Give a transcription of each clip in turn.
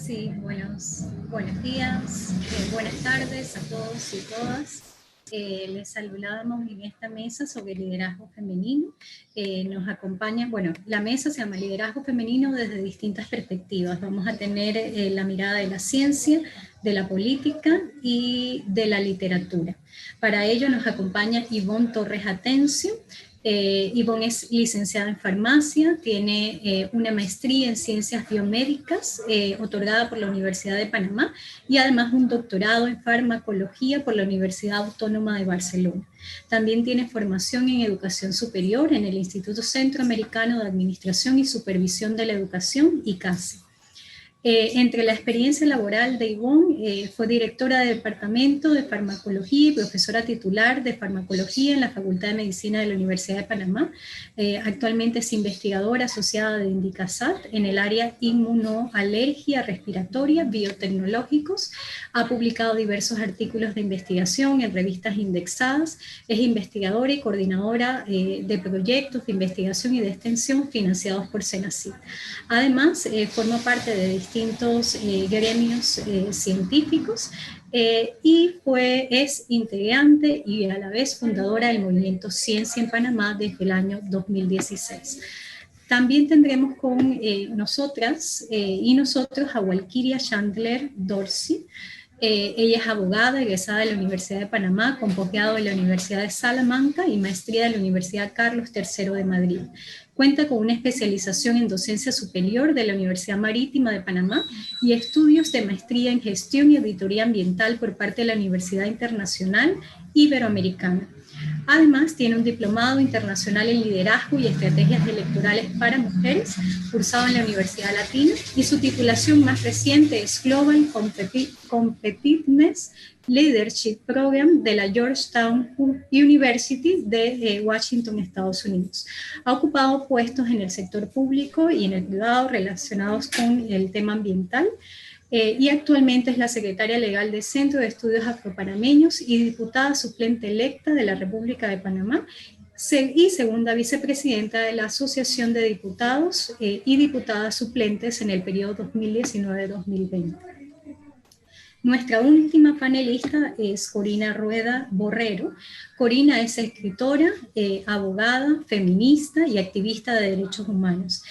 Sí, buenos días, buenas tardes a todos y todas. Les saludamos en esta mesa sobre liderazgo femenino. Nos acompaña, la mesa se llama Liderazgo Femenino desde distintas perspectivas. Vamos a tener la mirada de la ciencia, de la política y de la literatura. Para ello nos acompaña Ivonne Torres Atencio. Ivonne es licenciada en farmacia, tiene una maestría en ciencias biomédicas otorgada por la Universidad de Panamá y además un doctorado en farmacología por la Universidad Autónoma de Barcelona. También tiene formación en educación superior en el Instituto Centroamericano de Administración y Supervisión de la Educación, ICASE. Entre la experiencia laboral de Ivonne, fue directora de Departamento de Farmacología y profesora titular de Farmacología en la Facultad de Medicina de la Universidad de Panamá. Actualmente es investigadora asociada de Indicasat en el área inmunoalergia respiratoria, biotecnológicos. Ha publicado diversos artículos de investigación en revistas indexadas. Es investigadora y coordinadora de proyectos de investigación y de extensión financiados por Senacid. Además, forma parte de distintos gremios científicos y es integrante y a la vez fundadora del movimiento Ciencia en Panamá desde el año 2016. También tendremos con nosotras y nosotros a Walkiria Chandler Dorsey. Ella es abogada, egresada de la Universidad de Panamá, con posgrado de la Universidad de Salamanca y maestría de la Universidad Carlos III de Madrid. Cuenta con una especialización en docencia superior de la Universidad Marítima de Panamá y estudios de maestría en gestión y auditoría ambiental por parte de la Universidad Internacional Iberoamericana. Además, tiene un diplomado internacional en liderazgo y estrategias electorales para mujeres, cursado en la Universidad Latina, y su titulación más reciente es Global Competitiveness Leadership Program de la Georgetown University de Washington, Estados Unidos. Ha ocupado puestos en el sector público y en el privado relacionados con el tema ambiental, y actualmente es la secretaria legal del Centro de Estudios Afropanameños y diputada suplente electa de la República de Panamá y segunda vicepresidenta de la Asociación de Diputados y diputadas suplentes en el periodo 2019-2020. Nuestra última panelista es Corina Rueda Borrero. Corina es escritora, abogada, feminista y activista de derechos humanos.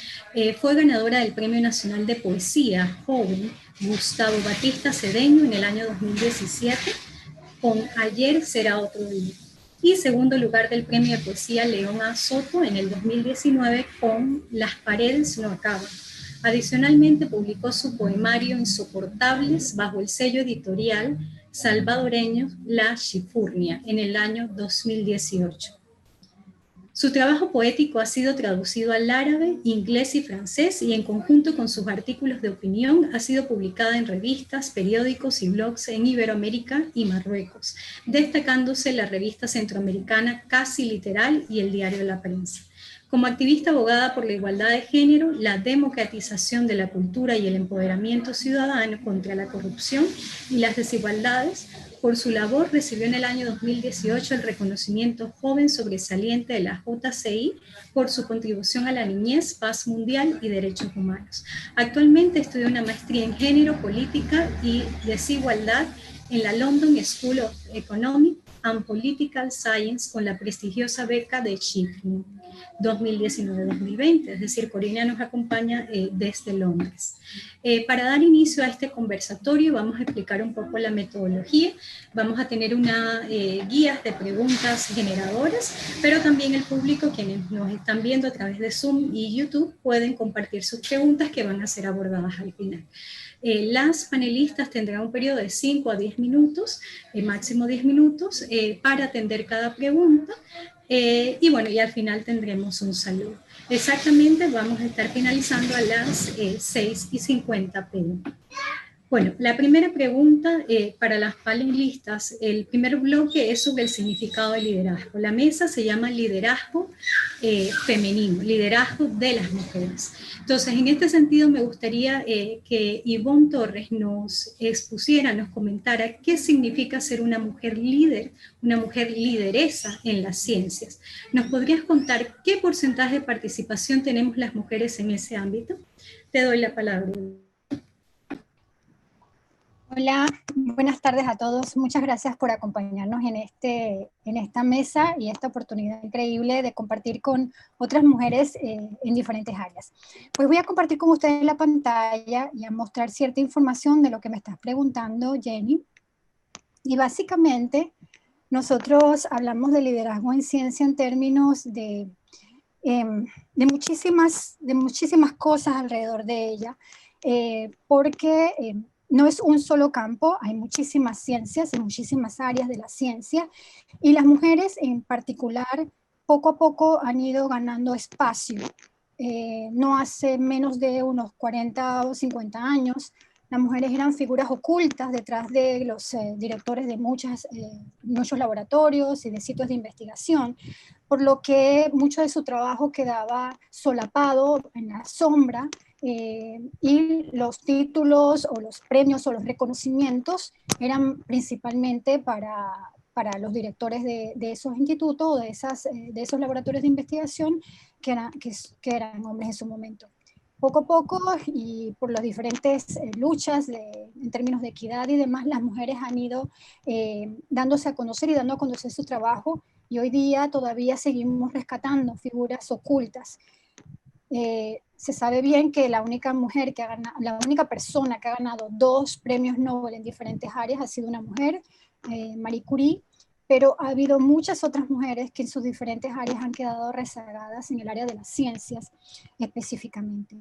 Fue ganadora del Premio Nacional de Poesía Joven Gustavo Batista Cedeño en el año 2017 con Ayer será otro día. Y segundo lugar del Premio de Poesía León A. Soto en el 2019 con Las paredes no acaban. Adicionalmente publicó su poemario Insoportables bajo el sello editorial salvadoreño La Chifurnia en el año 2018. Su trabajo poético ha sido traducido al árabe, inglés y francés y en conjunto con sus artículos de opinión ha sido publicada en revistas, periódicos y blogs en Iberoamérica y Marruecos, destacándose la revista centroamericana Casi Literal y el diario La Prensa. Como activista abogada por la igualdad de género, la democratización de la cultura y el empoderamiento ciudadano contra la corrupción y las desigualdades, por su labor recibió en el año 2018 el reconocimiento Joven Sobresaliente de la JCI por su contribución a la niñez, paz mundial y derechos humanos. Actualmente estudia una maestría en género, política y desigualdad en la London School of Economic and Political Science con la prestigiosa beca de Chiflin 2019-2020, es decir, Corina nos acompaña desde Londres. Para dar inicio a este conversatorio vamos a explicar un poco la metodología, vamos a tener una guías de preguntas generadoras, pero también el público, quienes nos están viendo a través de Zoom y YouTube, pueden compartir sus preguntas que van a ser abordadas al final. Las panelistas tendrán un periodo de 5 a 10 minutos, máximo 10 minutos, para atender cada pregunta, y al final tendremos un saludo. Exactamente vamos a estar finalizando a las 6:50 p.m. Bueno, la primera pregunta para las panelistas, el primer bloque es sobre el significado de liderazgo. La mesa se llama liderazgo femenino, liderazgo de las mujeres. Entonces, en este sentido me gustaría que Ivonne Torres nos expusiera, nos comentara qué significa ser una mujer líder, una mujer lideresa en las ciencias. ¿Nos podrías contar qué porcentaje de participación tenemos las mujeres en ese ámbito? Te doy la palabra. Hola, buenas tardes a todos. Muchas gracias por acompañarnos en esta mesa y esta oportunidad increíble de compartir con otras mujeres en diferentes áreas. Pues voy a compartir con ustedes la pantalla y a mostrar cierta información de lo que me estás preguntando, Jenny. Y básicamente, nosotros hablamos de liderazgo en ciencia en términos de muchísimas cosas alrededor de ella, porque no es un solo campo, hay muchísimas ciencias y muchísimas áreas de la ciencia, y las mujeres en particular poco a poco han ido ganando espacio. No hace menos de unos 40 o 50 años, las mujeres eran figuras ocultas detrás de los directores de muchos laboratorios y de sitios de investigación, por lo que mucho de su trabajo quedaba solapado en la sombra, y los títulos o los premios o los reconocimientos eran principalmente para los directores de esos institutos o de esos laboratorios de investigación que eran hombres en su momento. Poco a poco y por las diferentes luchas en términos de equidad y demás, las mujeres han ido dándose a conocer y dando a conocer su trabajo, y hoy día todavía seguimos rescatando figuras ocultas. Se sabe bien que la única la única persona que ha ganado 2 premios Nobel en diferentes áreas ha sido una mujer, Marie Curie, pero ha habido muchas otras mujeres que en sus diferentes áreas han quedado rezagadas en el área de las ciencias específicamente.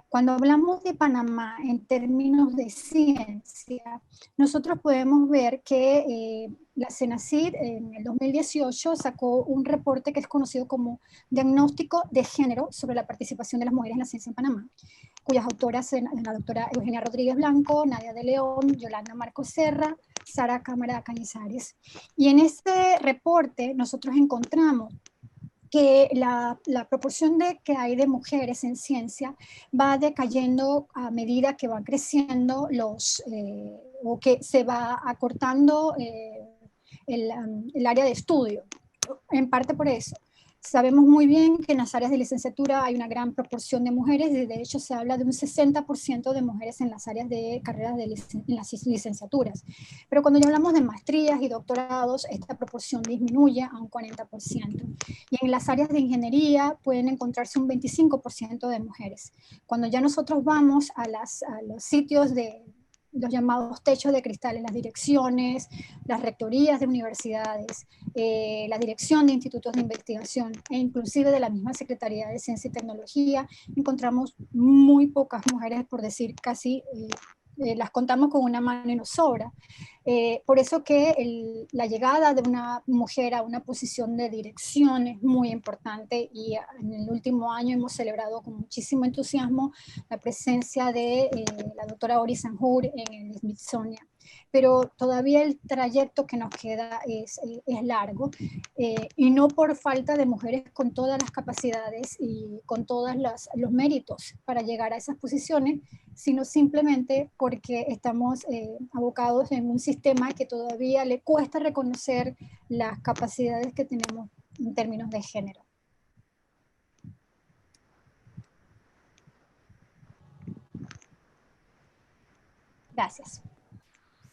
Cuando hablamos de Panamá en términos de ciencia, nosotros podemos ver que la CENACID en el 2018 sacó un reporte que es conocido como Diagnóstico de Género sobre la participación de las mujeres en la ciencia en Panamá, cuyas autoras son la doctora Eugenia Rodríguez Blanco, Nadia de León, Yolanda Marcos Serra, Sara Cámara Cañizares. Y en este reporte nosotros encontramos que la proporción que hay de mujeres en ciencia va decayendo a medida que van creciendo o que se va acortando el área de estudio. En parte por eso. Sabemos muy bien que en las áreas de licenciatura hay una gran proporción de mujeres, y de hecho se habla de un 60% de mujeres en las áreas de carreras en las licenciaturas. Pero cuando ya hablamos de maestrías y doctorados, esta proporción disminuye a un 40%. Y en las áreas de ingeniería pueden encontrarse un 25% de mujeres. Cuando ya nosotros vamos a los sitios de los llamados techos de cristal en las direcciones, las rectorías de universidades, la dirección de institutos de investigación e inclusive de la misma Secretaría de Ciencia y Tecnología, encontramos muy pocas mujeres, por decir casi, las contamos con una mano y nos sobra. Por eso que la llegada de una mujer a una posición de dirección es muy importante, y en el último año hemos celebrado con muchísimo entusiasmo la presencia de la doctora Ori Sanjur en el Smithsonian. Pero todavía el trayecto que nos queda es largo, y no por falta de mujeres con todas las capacidades y con todos los méritos para llegar a esas posiciones, sino simplemente porque estamos abocados en un sistema que todavía le cuesta reconocer las capacidades que tenemos en términos de género. Gracias.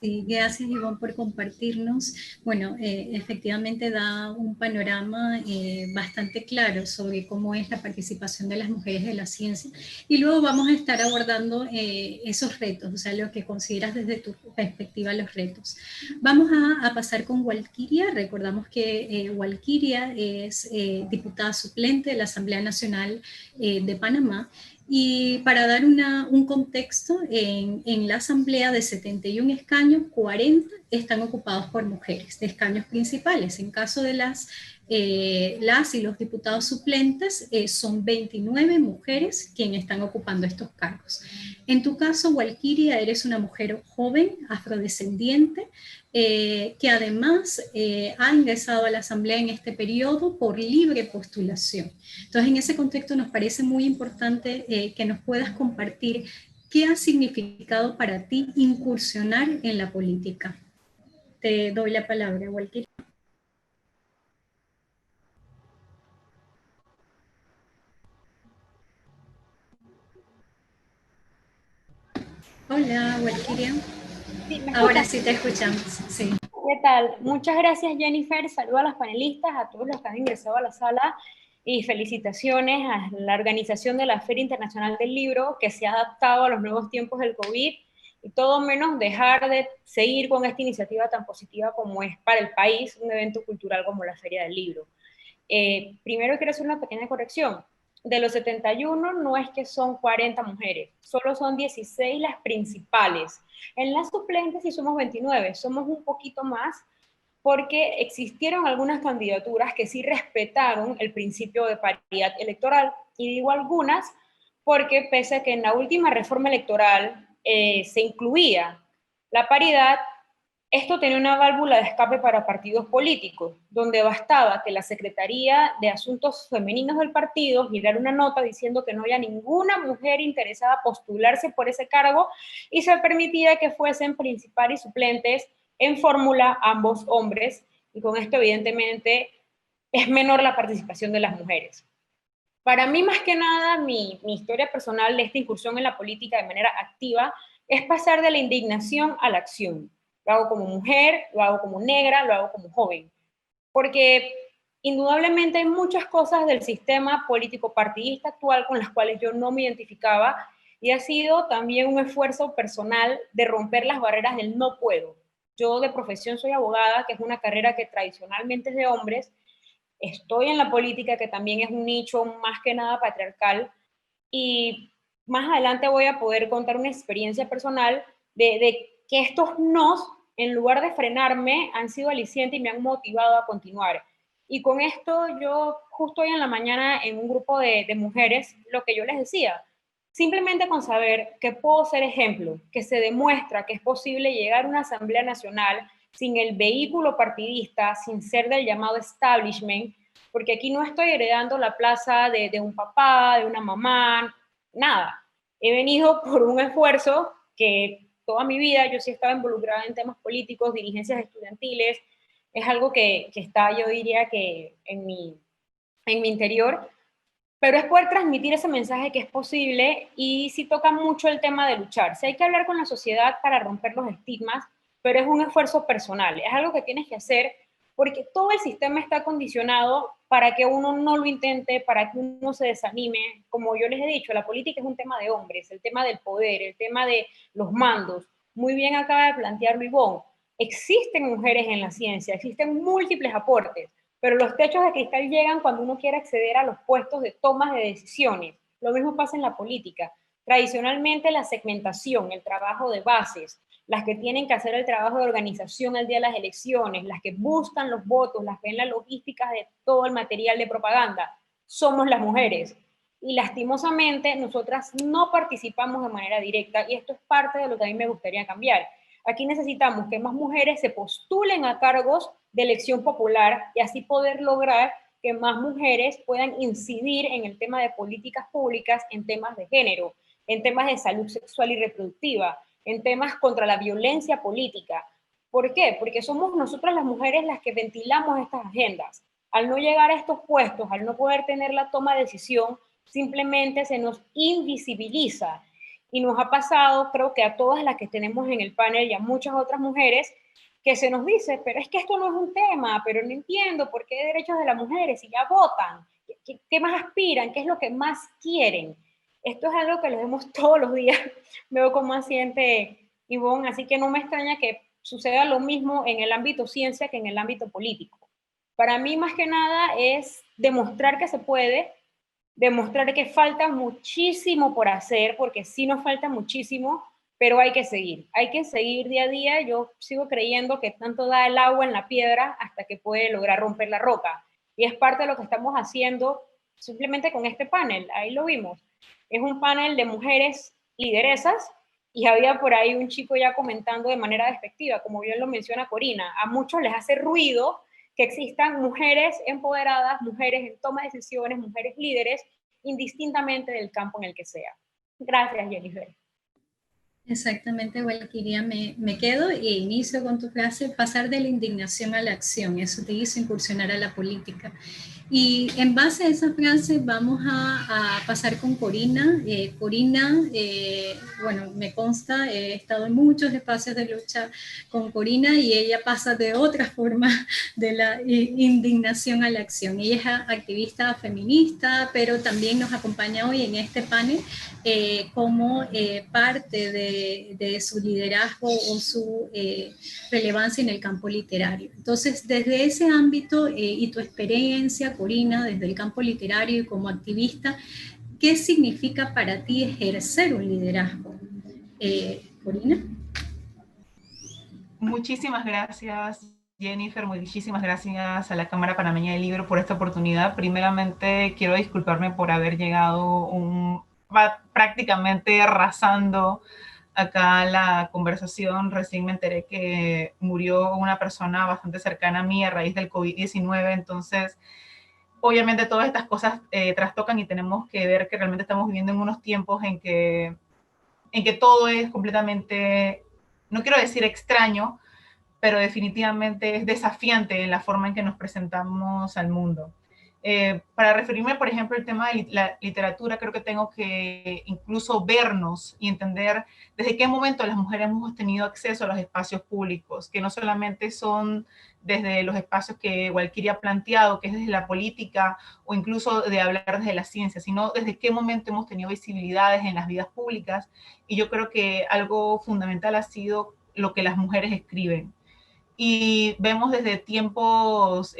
Sí, gracias Ivonne por compartirnos. Bueno, efectivamente da un panorama bastante claro sobre cómo es la participación de las mujeres en la ciencia, y luego vamos a estar abordando esos retos, o sea, lo que consideras desde tu perspectiva los retos. Vamos a pasar con Walkiria. Recordamos que Walkiria es diputada suplente de la Asamblea Nacional de Panamá. Y para dar un contexto, en la asamblea de 71 escaños, 40 están ocupados por mujeres, de escaños principales. En caso de las y los diputados suplentes, son 29 mujeres quienes están ocupando estos cargos. En tu caso, Walkiria, eres una mujer joven, afrodescendiente, que además ha ingresado a la Asamblea en este periodo por libre postulación. Entonces, en ese contexto nos parece muy importante que nos puedas compartir qué ha significado para ti incursionar en la política. Te doy la palabra, Walkiria. Hola, Walkiria. Sí, ¿me Ahora escuchas? sí te escuchamos, sí. ¿Qué tal? Muchas gracias, Jennifer. Saludo a las panelistas, a todos los que han ingresado a la sala y felicitaciones a la organización de la Feria Internacional del Libro, que se ha adaptado a los nuevos tiempos del COVID y todo menos dejar de seguir con esta iniciativa tan positiva como es para el país un evento cultural como la Feria del Libro. Primero quiero hacer una pequeña corrección. De los 71 no es que son 40 mujeres, solo son 16 las principales. En las suplentes sí somos 29, somos un poquito más porque existieron algunas candidaturas que sí respetaron el principio de paridad electoral, y digo algunas porque pese a que en la última reforma electoral se incluía la paridad, esto tenía una válvula de escape para partidos políticos, donde bastaba que la Secretaría de Asuntos Femeninos del partido girara una nota diciendo que no había ninguna mujer interesada a postularse por ese cargo y se permitía que fuesen principal y suplentes en fórmula ambos hombres, y con esto evidentemente es menor la participación de las mujeres. Para mí, más que nada, mi historia personal de esta incursión en la política de manera activa es pasar de la indignación a la acción. Lo hago como mujer, lo hago como negra, lo hago como joven. Porque indudablemente hay muchas cosas del sistema político partidista actual con las cuales yo no me identificaba, y ha sido también un esfuerzo personal de romper las barreras del no puedo. Yo de profesión soy abogada, que es una carrera que tradicionalmente es de hombres. Estoy en la política, que también es un nicho más que nada patriarcal, y más adelante voy a poder contar una experiencia personal de que estos nos, en lugar de frenarme, han sido alicientes y me han motivado a continuar. Y con esto yo justo hoy en la mañana en un grupo de mujeres, lo que yo les decía, simplemente con saber que puedo ser ejemplo, que se demuestra que es posible llegar a una Asamblea Nacional sin el vehículo partidista, sin ser del llamado establishment, porque aquí no estoy heredando la plaza de un papá, de una mamá, nada. He venido por un esfuerzo que toda mi vida yo sí estaba involucrada en temas políticos, dirigencias estudiantiles, es algo que está, yo diría que en mi interior, pero es poder transmitir ese mensaje que es posible, y sí toca mucho el tema de luchar. Sí hay que hablar con la sociedad para romper los estigmas, pero es un esfuerzo personal, es algo que tienes que hacer porque todo el sistema está condicionado para que uno no lo intente, para que uno se desanime. Como yo les he dicho, la política es un tema de hombres, el tema del poder, el tema de los mandos. Muy bien acaba de plantearlo Ivonne. Existen mujeres en la ciencia, existen múltiples aportes, pero los techos de cristal llegan cuando uno quiere acceder a los puestos de tomas de decisiones. Lo mismo pasa en la política. Tradicionalmente la segmentación, el trabajo de bases, las que tienen que hacer el trabajo de organización el día de las elecciones, las que buscan los votos, las que ven la logística de todo el material de propaganda, somos las mujeres. Y lastimosamente nosotras no participamos de manera directa, y esto es parte de lo que a mí me gustaría cambiar. Aquí necesitamos que más mujeres se postulen a cargos de elección popular y así poder lograr que más mujeres puedan incidir en el tema de políticas públicas, en temas de género, en temas de salud sexual y reproductiva, en temas contra la violencia política. ¿Por qué? Porque somos nosotras las mujeres las que ventilamos estas agendas. Al no llegar a estos puestos, al no poder tener la toma de decisión, simplemente se nos invisibiliza. Y nos ha pasado, creo que a todas las que tenemos en el panel y a muchas otras mujeres, que se nos dice, pero es que esto no es un tema, pero no entiendo por qué derechos de las mujeres, si ya votan, ¿qué más aspiran? ¿Qué es lo que más quieren? Esto es algo que lo vemos todos los días, veo cómo asiente Ivonne, así que no me extraña que suceda lo mismo en el ámbito ciencia que en el ámbito político. Para mí, más que nada, es demostrar que se puede, demostrar que falta muchísimo por hacer, porque sí nos falta muchísimo, pero hay que seguir día a día. Yo sigo creyendo que tanto da el agua en la piedra hasta que puede lograr romper la roca, y es parte de lo que estamos haciendo simplemente con este panel. Ahí lo vimos, es un panel de mujeres lideresas, y había por ahí un chico ya comentando de manera despectiva, como bien lo menciona Corina, a muchos les hace ruido que existan mujeres empoderadas, mujeres en toma de decisiones, mujeres líderes, indistintamente del campo en el que sea. Gracias, Jennifer. Exactamente, Valquiria, me quedo e inicio con tu frase, pasar de la indignación a la acción, eso te hizo incursionar a la política. Y en base a esa frase vamos a pasar con Corina. Corina, bueno, me consta, he estado en muchos espacios de lucha con Corina y ella pasa de otra forma de la indignación a la acción. Ella es activista feminista, pero también nos acompaña hoy en este panel como parte de su liderazgo o su relevancia en el campo literario. Entonces, desde ese ámbito y tu experiencia, Corina, desde el campo literario y como activista, ¿qué significa para ti ejercer un liderazgo? Corina. Muchísimas gracias, Jennifer, muchísimas gracias a la Cámara Panameña del Libro por esta oportunidad. Primeramente, quiero disculparme por haber llegado prácticamente arrasando acá la conversación. Recién me enteré que murió una persona bastante cercana a mí a raíz del COVID-19, entonces obviamente todas estas cosas trastocan y tenemos que ver que realmente estamos viviendo en unos tiempos en que todo es completamente, no quiero decir extraño, pero definitivamente es desafiante en la forma en que nos presentamos al mundo. Para referirme, por ejemplo, al tema de la literatura, creo que tengo que incluso vernos y entender desde qué momento las mujeres hemos tenido acceso a los espacios públicos, que no solamente son desde los espacios que Valquiria ha planteado, que es desde la política o incluso de hablar desde la ciencia, sino desde qué momento hemos tenido visibilidades en las vidas públicas. Y yo creo que algo fundamental ha sido lo que las mujeres escriben. Y vemos desde tiempos,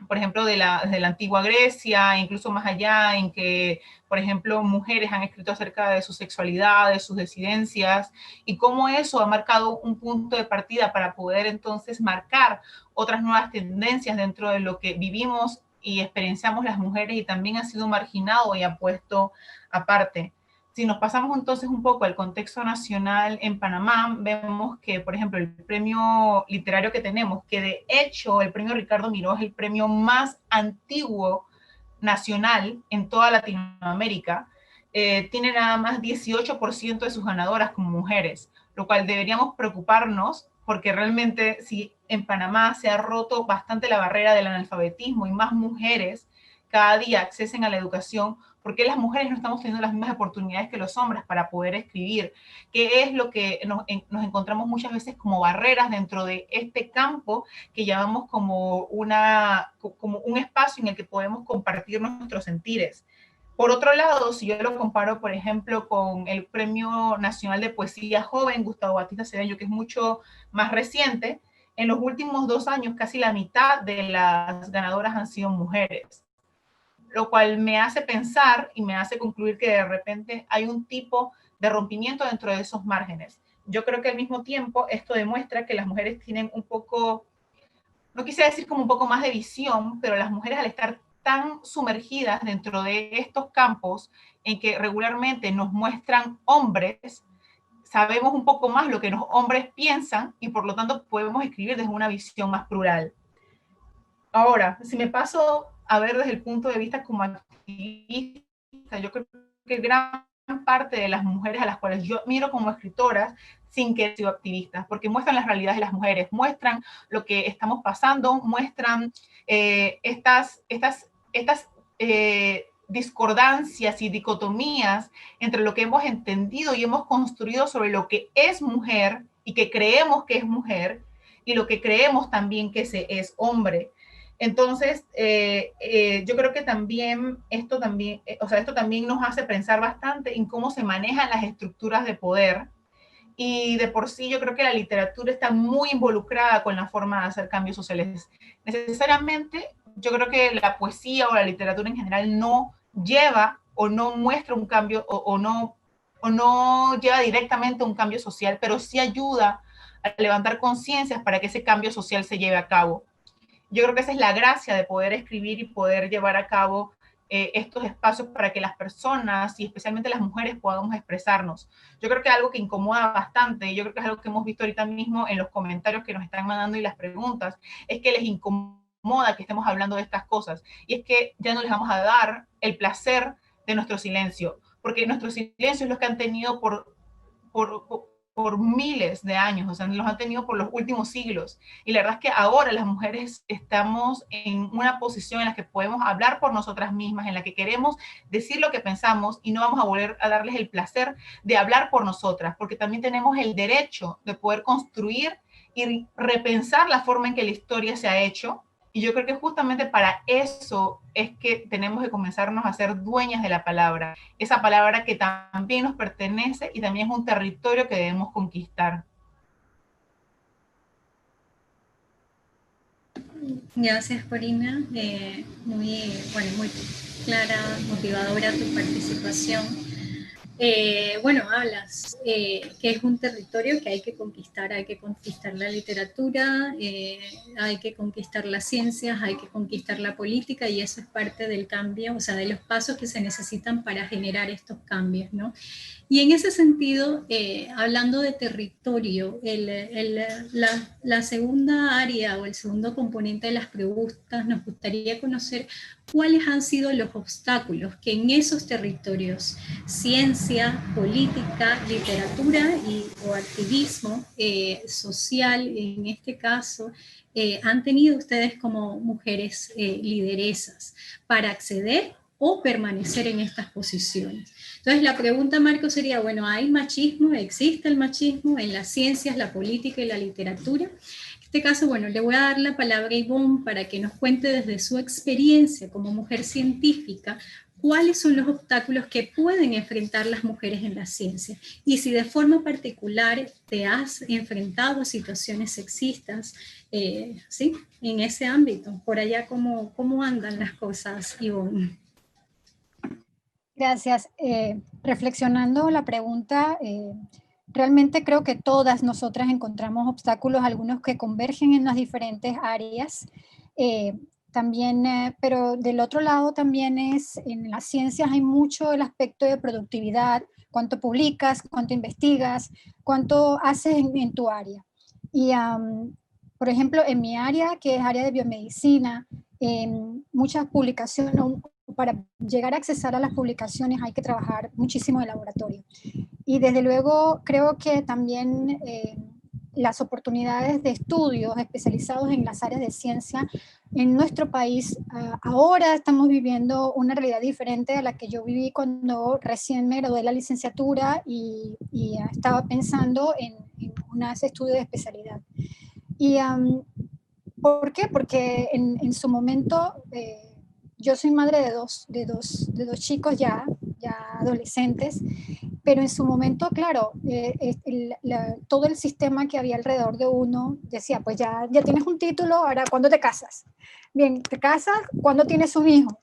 por ejemplo, de la antigua Grecia, incluso más allá, en que, por ejemplo, mujeres han escrito acerca de su sexualidad, de sus disidencias, y cómo eso ha marcado un punto de partida para poder entonces marcar otras nuevas tendencias dentro de lo que vivimos y experienciamos las mujeres, y también ha sido marginado y ha puesto aparte. Si nos pasamos entonces un poco al contexto nacional en Panamá, vemos que, por ejemplo, el premio literario que tenemos, que de hecho el premio Ricardo Miró es el premio más antiguo nacional en toda Latinoamérica, tiene nada más 18% de sus ganadoras como mujeres, lo cual deberíamos preocuparnos porque realmente si en Panamá se ha roto bastante la barrera del analfabetismo y más mujeres cada día accesen a la educación, ¿por qué las mujeres no estamos teniendo las mismas oportunidades que los hombres para poder escribir? ¿Qué es lo que nos encontramos muchas veces como barreras dentro de este campo que llamamos como un espacio en el que podemos compartir nuestros sentires? Por otro lado, si yo lo comparo, por ejemplo, con el Premio Nacional de Poesía Joven, Gustavo Batista Cedeño, que es mucho más reciente, en los últimos 2 años casi la mitad de las ganadoras han sido mujeres, lo cual me hace pensar y me hace concluir que de repente hay un tipo de rompimiento dentro de esos márgenes. Yo creo que al mismo tiempo esto demuestra que las mujeres tienen un poco, no quisiera decir como un poco más de visión, pero las mujeres al estar tan sumergidas dentro de estos campos en que regularmente nos muestran hombres, sabemos un poco más lo que los hombres piensan y por lo tanto podemos escribir desde una visión más plural. Ahora, si me paso a ver desde el punto de vista como activista, yo creo que gran parte de las mujeres a las cuales yo miro como escritoras, sin que sean activistas, porque muestran las realidades de las mujeres, muestran lo que estamos pasando, muestran estas discordancias y dicotomías entre lo que hemos entendido y hemos construido sobre lo que es mujer y que creemos que es mujer y lo que creemos también que se es hombre. Entonces, yo creo que también esto también nos hace pensar bastante en cómo se manejan las estructuras de poder. Y de por sí yo creo que la literatura está muy involucrada con la forma de hacer cambios sociales. Necesariamente, yo creo que la poesía o la literatura en general no lleva o no muestra un cambio o no lleva directamente a un cambio social, pero sí ayuda a levantar conciencias para que ese cambio social se lleve a cabo. Yo creo que esa es la gracia de poder escribir y poder llevar a cabo estos espacios para que las personas y especialmente las mujeres podamos expresarnos. Yo creo que algo que incomoda bastante, y yo creo que es algo que hemos visto ahorita mismo en los comentarios que nos están mandando y las preguntas, es que les incomoda que estemos hablando de estas cosas. Y es que ya no les vamos a dar el placer de nuestro silencio, porque nuestro silencio es lo que han tenido por por miles de años, o sea, los han tenido por los últimos siglos. Y la verdad es que ahora las mujeres estamos en una posición en la que podemos hablar por nosotras mismas, en la que queremos decir lo que pensamos y no vamos a volver a darles el placer de hablar por nosotras, porque también tenemos el derecho de poder construir y repensar la forma en que la historia se ha hecho. Y yo creo que justamente para eso es que tenemos que comenzarnos a ser dueñas de la palabra, esa palabra que también nos pertenece y también es un territorio que debemos conquistar. Gracias, Corina. Muy clara, motivadora tu participación. Bueno, hablas que es un territorio que hay que conquistar la literatura, hay que conquistar las ciencias, hay que conquistar la política, y eso es parte del cambio, o sea, de los pasos que se necesitan para generar estos cambios, ¿no? Y en ese sentido, hablando de territorio, la segunda área o el segundo componente de las preguntas, nos gustaría conocer cuáles han sido los obstáculos que en esos territorios, ciencia, política, literatura o activismo social, en este caso, han tenido ustedes como mujeres lideresas para acceder o permanecer en estas posiciones. Entonces la pregunta, Marco, sería, bueno, ¿hay machismo? ¿Existe el machismo en las ciencias, la política y la literatura? En este caso, bueno, le voy a dar la palabra a Ivonne para que nos cuente desde su experiencia como mujer científica cuáles son los obstáculos que pueden enfrentar las mujeres en la ciencia y si de forma particular te has enfrentado a situaciones sexistas, ¿sí? En ese ámbito. Por allá, ¿cómo andan las cosas, Ivonne? Gracias. Reflexionando la pregunta, realmente creo que todas nosotras encontramos obstáculos, algunos que convergen en las diferentes áreas. También, pero del otro lado también en las ciencias hay mucho el aspecto de productividad, cuánto publicas, cuánto investigas, cuánto haces en tu área. Y, por ejemplo, en mi área, que es área de biomedicina, muchas publicaciones, para llegar a accesar a las publicaciones hay que trabajar muchísimo en laboratorio. Y desde luego creo que también las oportunidades de estudios especializados en las áreas de ciencia en nuestro país, ahora estamos viviendo una realidad diferente a la que yo viví cuando recién me gradué de la licenciatura y estaba pensando en unos estudios de especialidad. Y ¿por qué? Porque en su momento yo soy madre de dos chicos ya adolescentes, pero en su momento, claro, todo el sistema que había alrededor de uno decía, pues ya tienes un título, ahora ¿cuándo te casas? Bien, te casas, ¿cuándo tienes un hijo?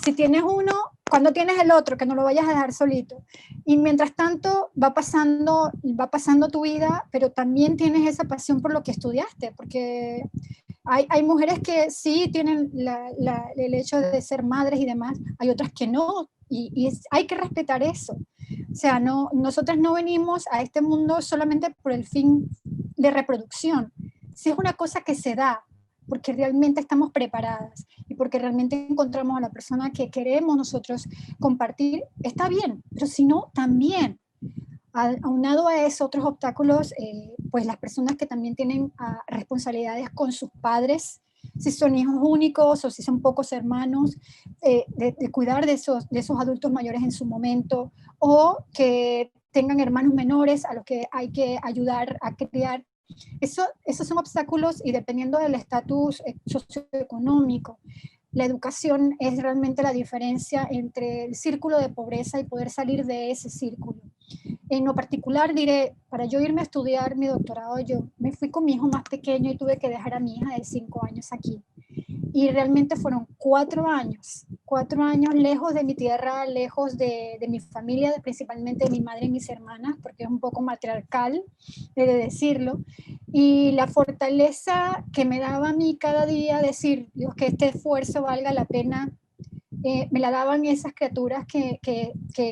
Si tienes uno, ¿cuándo tienes el otro? Que no lo vayas a dejar solito. Y mientras tanto va pasando tu vida, pero también tienes esa pasión por lo que estudiaste, porque hay mujeres que sí tienen el hecho de ser madres y demás, hay otras que no, y hay que respetar eso. O sea, nosotras no venimos a este mundo solamente por el fin de reproducción. Si es una cosa que se da, porque realmente estamos preparadas y porque realmente encontramos a la persona que queremos nosotros compartir, está bien, pero si no, también. Aunado a eso, otros obstáculos, pues las personas que también tienen responsabilidades con sus padres, si son hijos únicos o si son pocos hermanos, de cuidar de esos adultos mayores en su momento, o que tengan hermanos menores a los que hay que ayudar a criar. Esos son obstáculos, y dependiendo del estatus socioeconómico, la educación es realmente la diferencia entre el círculo de pobreza y poder salir de ese círculo. En lo particular diré, para yo irme a estudiar mi doctorado, yo me fui con mi hijo más pequeño y tuve que dejar a mi hija de 5 años aquí. Y realmente fueron 4 años lejos de mi tierra, lejos de mi familia, principalmente de mi madre y mis hermanas, porque es un poco matriarcal de decirlo. Y la fortaleza que me daba a mí cada día decir, Dios, que este esfuerzo valga la pena, me la daban esas criaturas que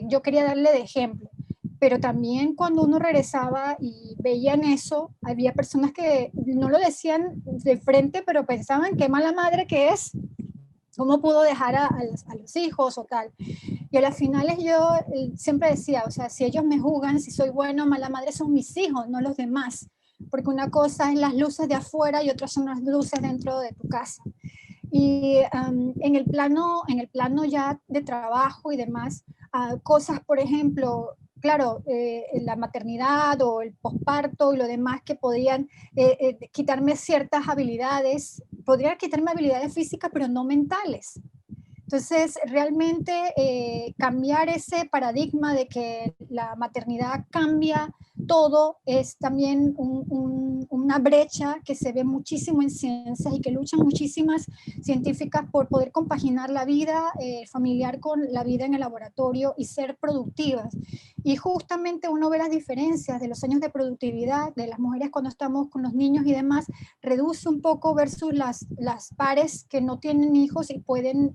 yo quería darle de ejemplo. Pero también cuando uno regresaba y veían eso, había personas que no lo decían de frente, pero pensaban qué mala madre que es, cómo pudo dejar a los hijos o tal. Y a las finales yo siempre decía, o sea, si ellos me juzgan, si soy buena o mala madre, son mis hijos, no los demás. Porque una cosa es las luces de afuera y otra son las luces dentro de tu casa. Y en el plano ya de trabajo y demás, cosas, por ejemplo, claro, la maternidad o el posparto y lo demás que podían quitarme ciertas habilidades, podrían quitarme habilidades físicas, pero no mentales. Entonces, realmente cambiar ese paradigma de que la maternidad cambia todo es también una brecha que se ve muchísimo en ciencias y que luchan muchísimas científicas por poder compaginar la vida familiar con la vida en el laboratorio y ser productivas. Y justamente uno ve las diferencias de los años de productividad de las mujeres cuando estamos con los niños y demás, reduce un poco versus las pares que no tienen hijos y pueden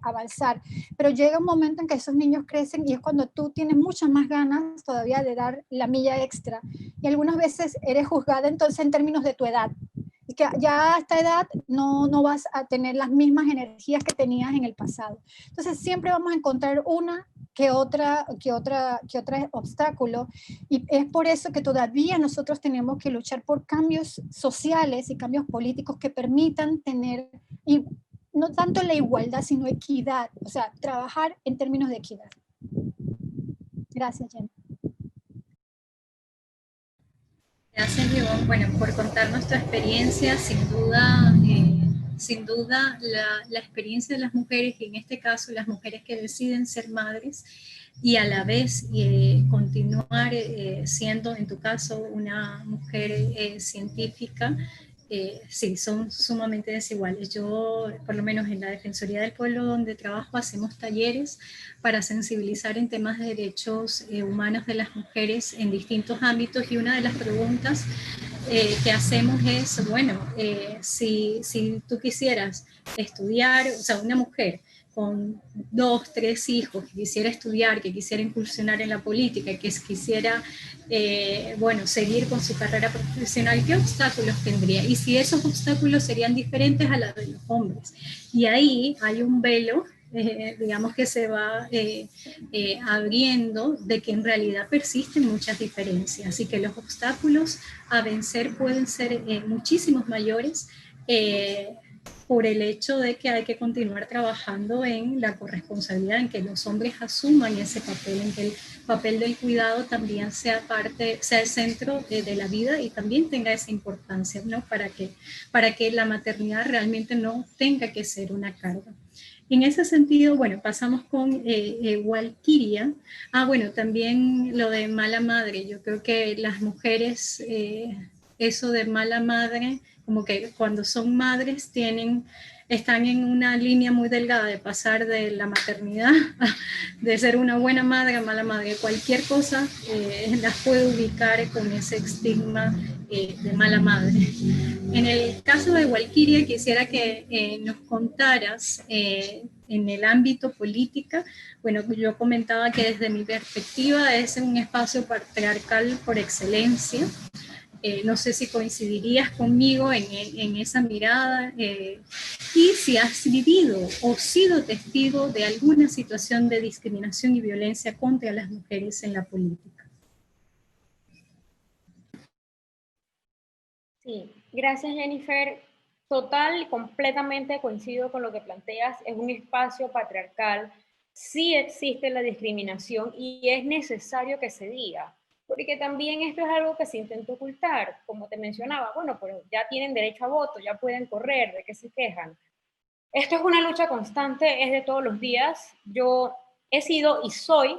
avanzar. Pero llega un momento en que esos niños crecen y es cuando tú tienes muchas más ganas todavía de dar la milla extra. Y algunas veces eres juzgada entonces en términos de tu edad. Y que ya a esta edad no vas a tener las mismas energías que tenías en el pasado. Entonces siempre vamos a encontrar una que otra obstáculo, y es por eso que todavía nosotros tenemos que luchar por cambios sociales y cambios políticos que permitan tener, y no tanto la igualdad, sino equidad, o sea, trabajar en términos de equidad. Gracias, Jen. Gracias, Ivonne, bueno, por contarnos tu experiencia. Sin duda la experiencia de las mujeres, y en este caso las mujeres que deciden ser madres y a la vez continuar siendo, en tu caso, una mujer científica, sí, son sumamente desiguales. Yo, por lo menos en la Defensoría del Pueblo donde trabajo, hacemos talleres para sensibilizar en temas de derechos humanos de las mujeres en distintos ámbitos, y una de las preguntas que hacemos es, bueno, si tú quisieras estudiar, o sea, una mujer con 2, 3 hijos que quisiera estudiar, que quisiera incursionar en la política, que quisiera, bueno, seguir con su carrera profesional, ¿qué obstáculos tendría? Y si esos obstáculos serían diferentes a los de los hombres. Y ahí hay un velo, digamos, que se va abriendo, de que en realidad persisten muchas diferencias y que los obstáculos a vencer pueden ser muchísimos mayores, por el hecho de que hay que continuar trabajando en la corresponsabilidad, en que los hombres asuman ese papel, en que el papel del cuidado también sea el centro de la vida y también tenga esa importancia, ¿no? Para que la maternidad realmente no tenga que ser una carga. En ese sentido, bueno, pasamos con Walkiria. Bueno, también lo de mala madre. Yo creo que las mujeres, eso de mala madre, como que cuando son madres están en una línea muy delgada de pasar de la maternidad de ser una buena madre a mala madre. Cualquier cosa las puede ubicar con ese estigma de mala madre. En el caso de Walkiria, quisiera que nos contaras en el ámbito política. Bueno, yo comentaba que desde mi perspectiva es un espacio patriarcal por excelencia. No sé si coincidirías conmigo en esa mirada, y si has vivido o sido testigo de alguna situación de discriminación y violencia contra las mujeres en la política. Sí, gracias, Jennifer. Total y completamente coincido con lo que planteas. Es un espacio patriarcal, sí existe la discriminación y es necesario que se diga, porque también esto es algo que se intenta ocultar. Como te mencionaba, bueno, pero ya tienen derecho a voto, ya pueden correr, ¿de qué se quejan? Esto es una lucha constante, es de todos los días. Yo he sido y soy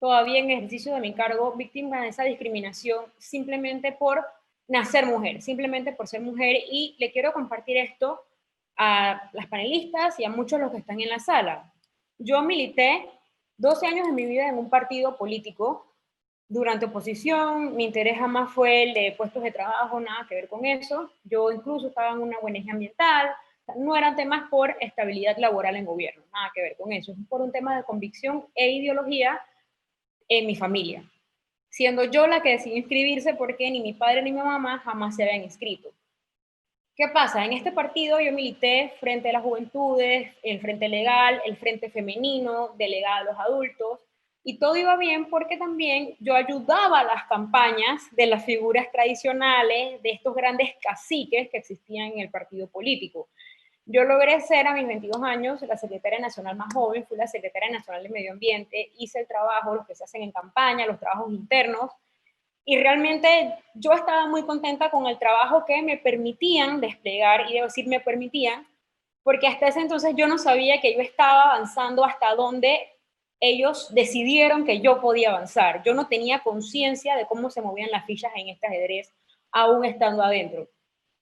todavía en ejercicio de mi cargo víctima de esa discriminación simplemente por nacer mujer, simplemente por ser mujer, y le quiero compartir esto a las panelistas y a muchos de los que están en la sala. Yo milité 12 años de mi vida en un partido político. Durante oposición, mi interés jamás fue el de puestos de trabajo, nada que ver con eso. Yo incluso estaba en una ONG ambiental, no eran temas por estabilidad laboral en gobierno, nada que ver con eso. Es por un tema de convicción e ideología en mi familia, siendo yo la que decidió inscribirse porque ni mi padre ni mi mamá jamás se habían inscrito. ¿Qué pasa? En este partido yo milité frente a las juventudes, el Frente Legal, el Frente Femenino, delegada a los adultos, y todo iba bien porque también yo ayudaba a las campañas de las figuras tradicionales, de estos grandes caciques que existían en el partido político. Yo logré ser a mis 22 años la secretaria nacional más joven, fui la secretaria nacional de Medio Ambiente, hice el trabajo, los que se hacen en campaña, los trabajos internos, y realmente yo estaba muy contenta con el trabajo que me permitían desplegar, y debo decir me permitían, porque hasta ese entonces yo no sabía que yo estaba avanzando hasta donde ellos decidieron que yo podía avanzar. Yo no tenía conciencia de cómo se movían las fichas en este ajedrez, aún estando adentro.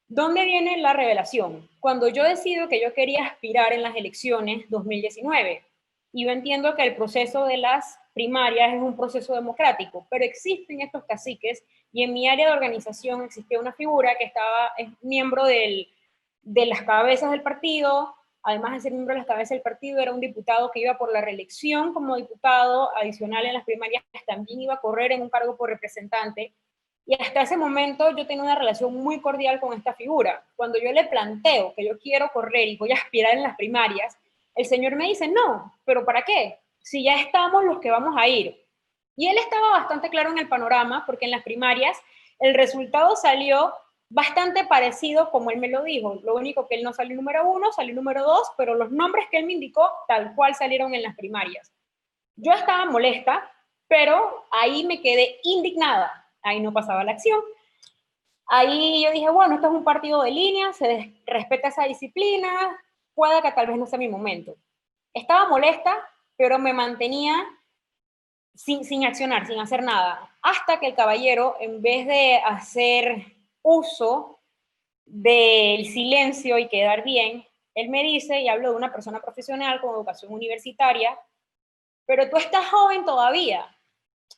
¿Dónde viene la revelación? Cuando yo decido que yo quería aspirar en las elecciones 2019, y yo entiendo que el proceso de las primarias es un proceso democrático, pero existen estos caciques, y en mi área de organización existía una figura que es miembro de las cabezas del partido. Además de ser miembro de las cabezas del partido, era un diputado que iba por la reelección como diputado, adicional en las primarias también iba a correr en un cargo por representante, y hasta ese momento yo tenía una relación muy cordial con esta figura. Cuando yo le planteo que yo quiero correr y voy a aspirar en las primarias, el señor me dice, no, ¿pero para qué? Si ya estamos los que vamos a ir. Y él estaba bastante claro en el panorama, porque en las primarias el resultado salió bastante parecido como él me lo dijo. Lo único que él no salió número 1, salió número 2, pero los nombres que él me indicó tal cual salieron en las primarias. Yo estaba molesta, pero ahí me quedé indignada. Ahí no pasaba la acción. Ahí yo dije, bueno, esto es un partido de línea, se respeta esa disciplina, puede que tal vez no sea mi momento. Estaba molesta, pero me mantenía sin accionar, sin hacer nada, hasta que el caballero, en vez de hacer uso del silencio y quedar bien, él me dice, y hablo de una persona profesional con educación universitaria, pero tú estás joven todavía,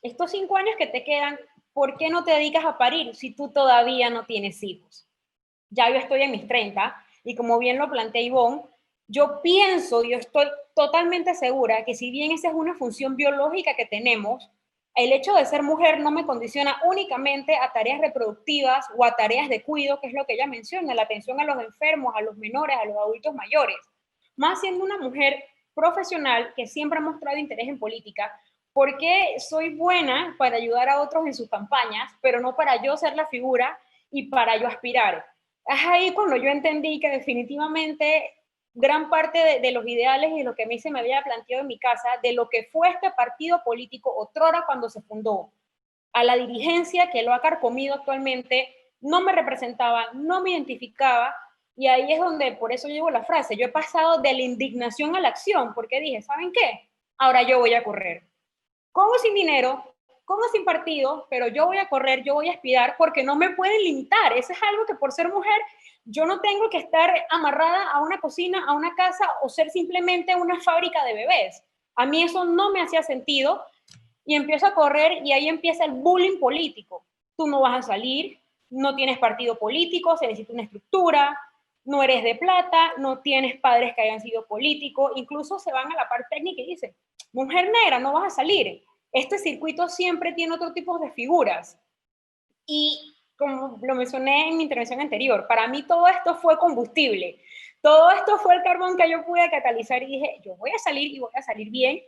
estos 5 años que te quedan, ¿por qué no te dedicas a parir si tú todavía no tienes hijos? Ya yo estoy en mis 30 y como bien lo plantea Ivonne, yo pienso, yo estoy totalmente segura que si bien esa es una función biológica que tenemos, el hecho de ser mujer no me condiciona únicamente a tareas reproductivas o a tareas de cuidado, que es lo que ella menciona, la atención a los enfermos, a los menores, a los adultos mayores. Más siendo una mujer profesional que siempre ha mostrado interés en política, porque soy buena para ayudar a otros en sus campañas, pero no para yo ser la figura y para yo aspirar. Es ahí cuando yo entendí que definitivamente gran parte de los ideales y lo que a mí se me había planteado en mi casa, de lo que fue este partido político otrora cuando se fundó, a la dirigencia que lo ha carcomido actualmente, no me representaba, no me identificaba, y ahí es donde, por eso llevo la frase, yo he pasado de la indignación a la acción, porque dije, ¿saben qué? Ahora yo voy a correr. Con o sin dinero, con o sin partido, pero yo voy a correr, yo voy a aspirar, porque no me pueden limitar. Eso es algo que por ser mujer, yo no tengo que estar amarrada a una cocina, a una casa, o ser simplemente una fábrica de bebés. A mí eso no me hacía sentido, y empiezo a correr, y ahí empieza el bullying político. Tú no vas a salir, no tienes partido político, se necesita una estructura, no eres de plata, no tienes padres que hayan sido políticos, incluso se van a la parte técnica y dicen, mujer negra, no vas a salir. Este circuito siempre tiene otro tipo de figuras. Y como lo mencioné en mi intervención anterior, para mí todo esto fue combustible. Todo esto fue el carbón que yo pude catalizar y dije, yo voy a salir y voy a salir bien.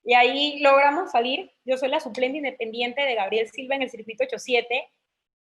Y ahí logramos salir. Yo soy la suplente independiente de Gabriel Silva en el circuito 87.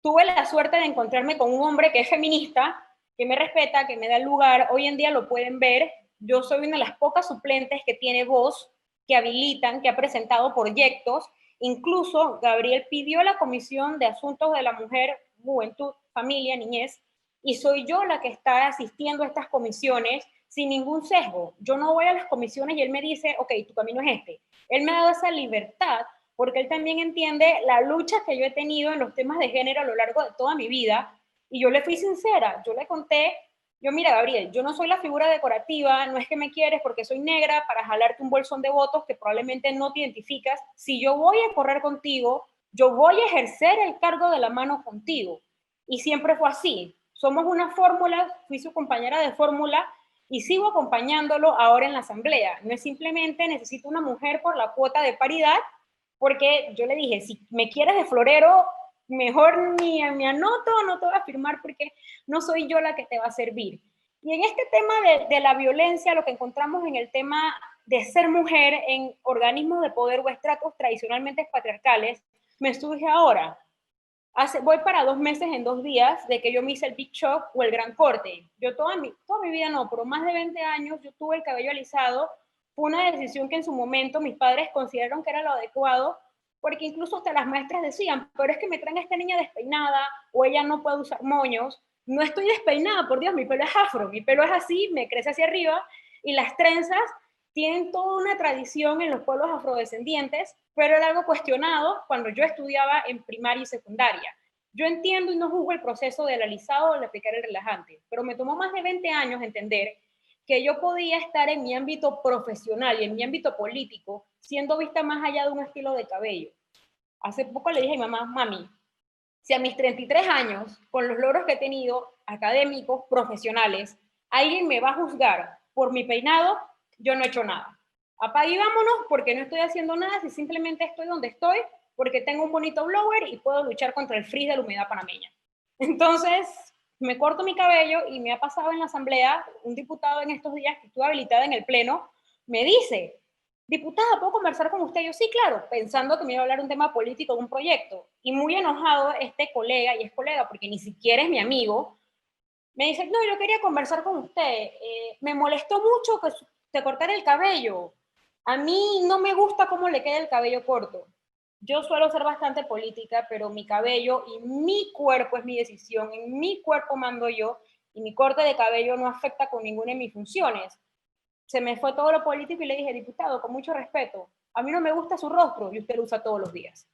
Tuve la suerte de encontrarme con un hombre que es feminista, que me respeta, que me da el lugar. Hoy en día lo pueden ver. Yo soy una de las pocas suplentes que tiene voz, que habilitan, que ha presentado proyectos. Incluso Gabriel pidió la Comisión de Asuntos de la Mujer, Juventud, Familia, Niñez, y soy yo la que está asistiendo a estas comisiones sin ningún sesgo. Yo no voy a las comisiones y él me dice, ok, tu camino es este. Él me ha dado esa libertad porque él también entiende la lucha que yo he tenido en los temas de género a lo largo de toda mi vida, y yo le fui sincera, yo le conté, yo mira Gabriel, yo no soy la figura decorativa, no es que me quieres porque soy negra para jalarte un bolsón de votos que probablemente no te identificas. Si yo voy a correr contigo, yo voy a ejercer el cargo de la mano contigo. Y siempre fue así. Somos una fórmula, fui su compañera de fórmula y sigo acompañándolo ahora en la asamblea. No es simplemente necesito una mujer por la cuota de paridad, porque yo le dije, si me quieres de florero, mejor ni me anoto, no te voy a firmar porque no soy yo la que te va a servir. Y en este tema de la violencia, lo que encontramos en el tema de ser mujer en organismos de poder o estratos tradicionalmente patriarcales, me surge ahora. Voy para 2 meses en 2 días de que yo me hice el Big Shock o el Gran Corte. Yo toda mi vida no, pero más de 20 años yo tuve el cabello alisado. Fue una decisión que en su momento mis padres consideraron que era lo adecuado, porque incluso hasta las maestras decían, pero es que me traen a esta niña despeinada o ella no puede usar moños. No estoy despeinada, por Dios, mi pelo es afro, mi pelo es así, me crece hacia arriba, y las trenzas tienen toda una tradición en los pueblos afrodescendientes, pero era algo cuestionado cuando yo estudiaba en primaria y secundaria. Yo entiendo y no juzgo el proceso del alisado o de aplicar el relajante, pero me tomó más de 20 años entender que yo podía estar en mi ámbito profesional y en mi ámbito político siendo vista más allá de un estilo de cabello. Hace poco le dije a mi mamá, mami, si a mis 33 años, con los logros que he tenido académicos, profesionales, alguien me va a juzgar por mi peinado, yo no he hecho nada. Apague y vámonos, porque no estoy haciendo nada, si simplemente estoy donde estoy, porque tengo un bonito blower y puedo luchar contra el frizz de la humedad panameña. Entonces, me corto mi cabello y me ha pasado en la asamblea, un diputado en estos días que estuvo habilitada en el pleno, me dice, diputada, ¿puedo conversar con usted? Yo, sí, claro, pensando que me iba a hablar un tema político de un proyecto. Y muy enojado este colega, y es colega porque ni siquiera es mi amigo, me dice, no, yo quería conversar con usted. Me molestó mucho que te cortara el cabello. A mí no me gusta cómo le queda el cabello corto. Yo suelo ser bastante política, pero mi cabello y mi cuerpo es mi decisión. En mi cuerpo mando yo, y mi corte de cabello no afecta con ninguna de mis funciones. Se me fue todo lo político y le dije, diputado, con mucho respeto, a mí no me gusta su rostro y usted lo usa todos los días.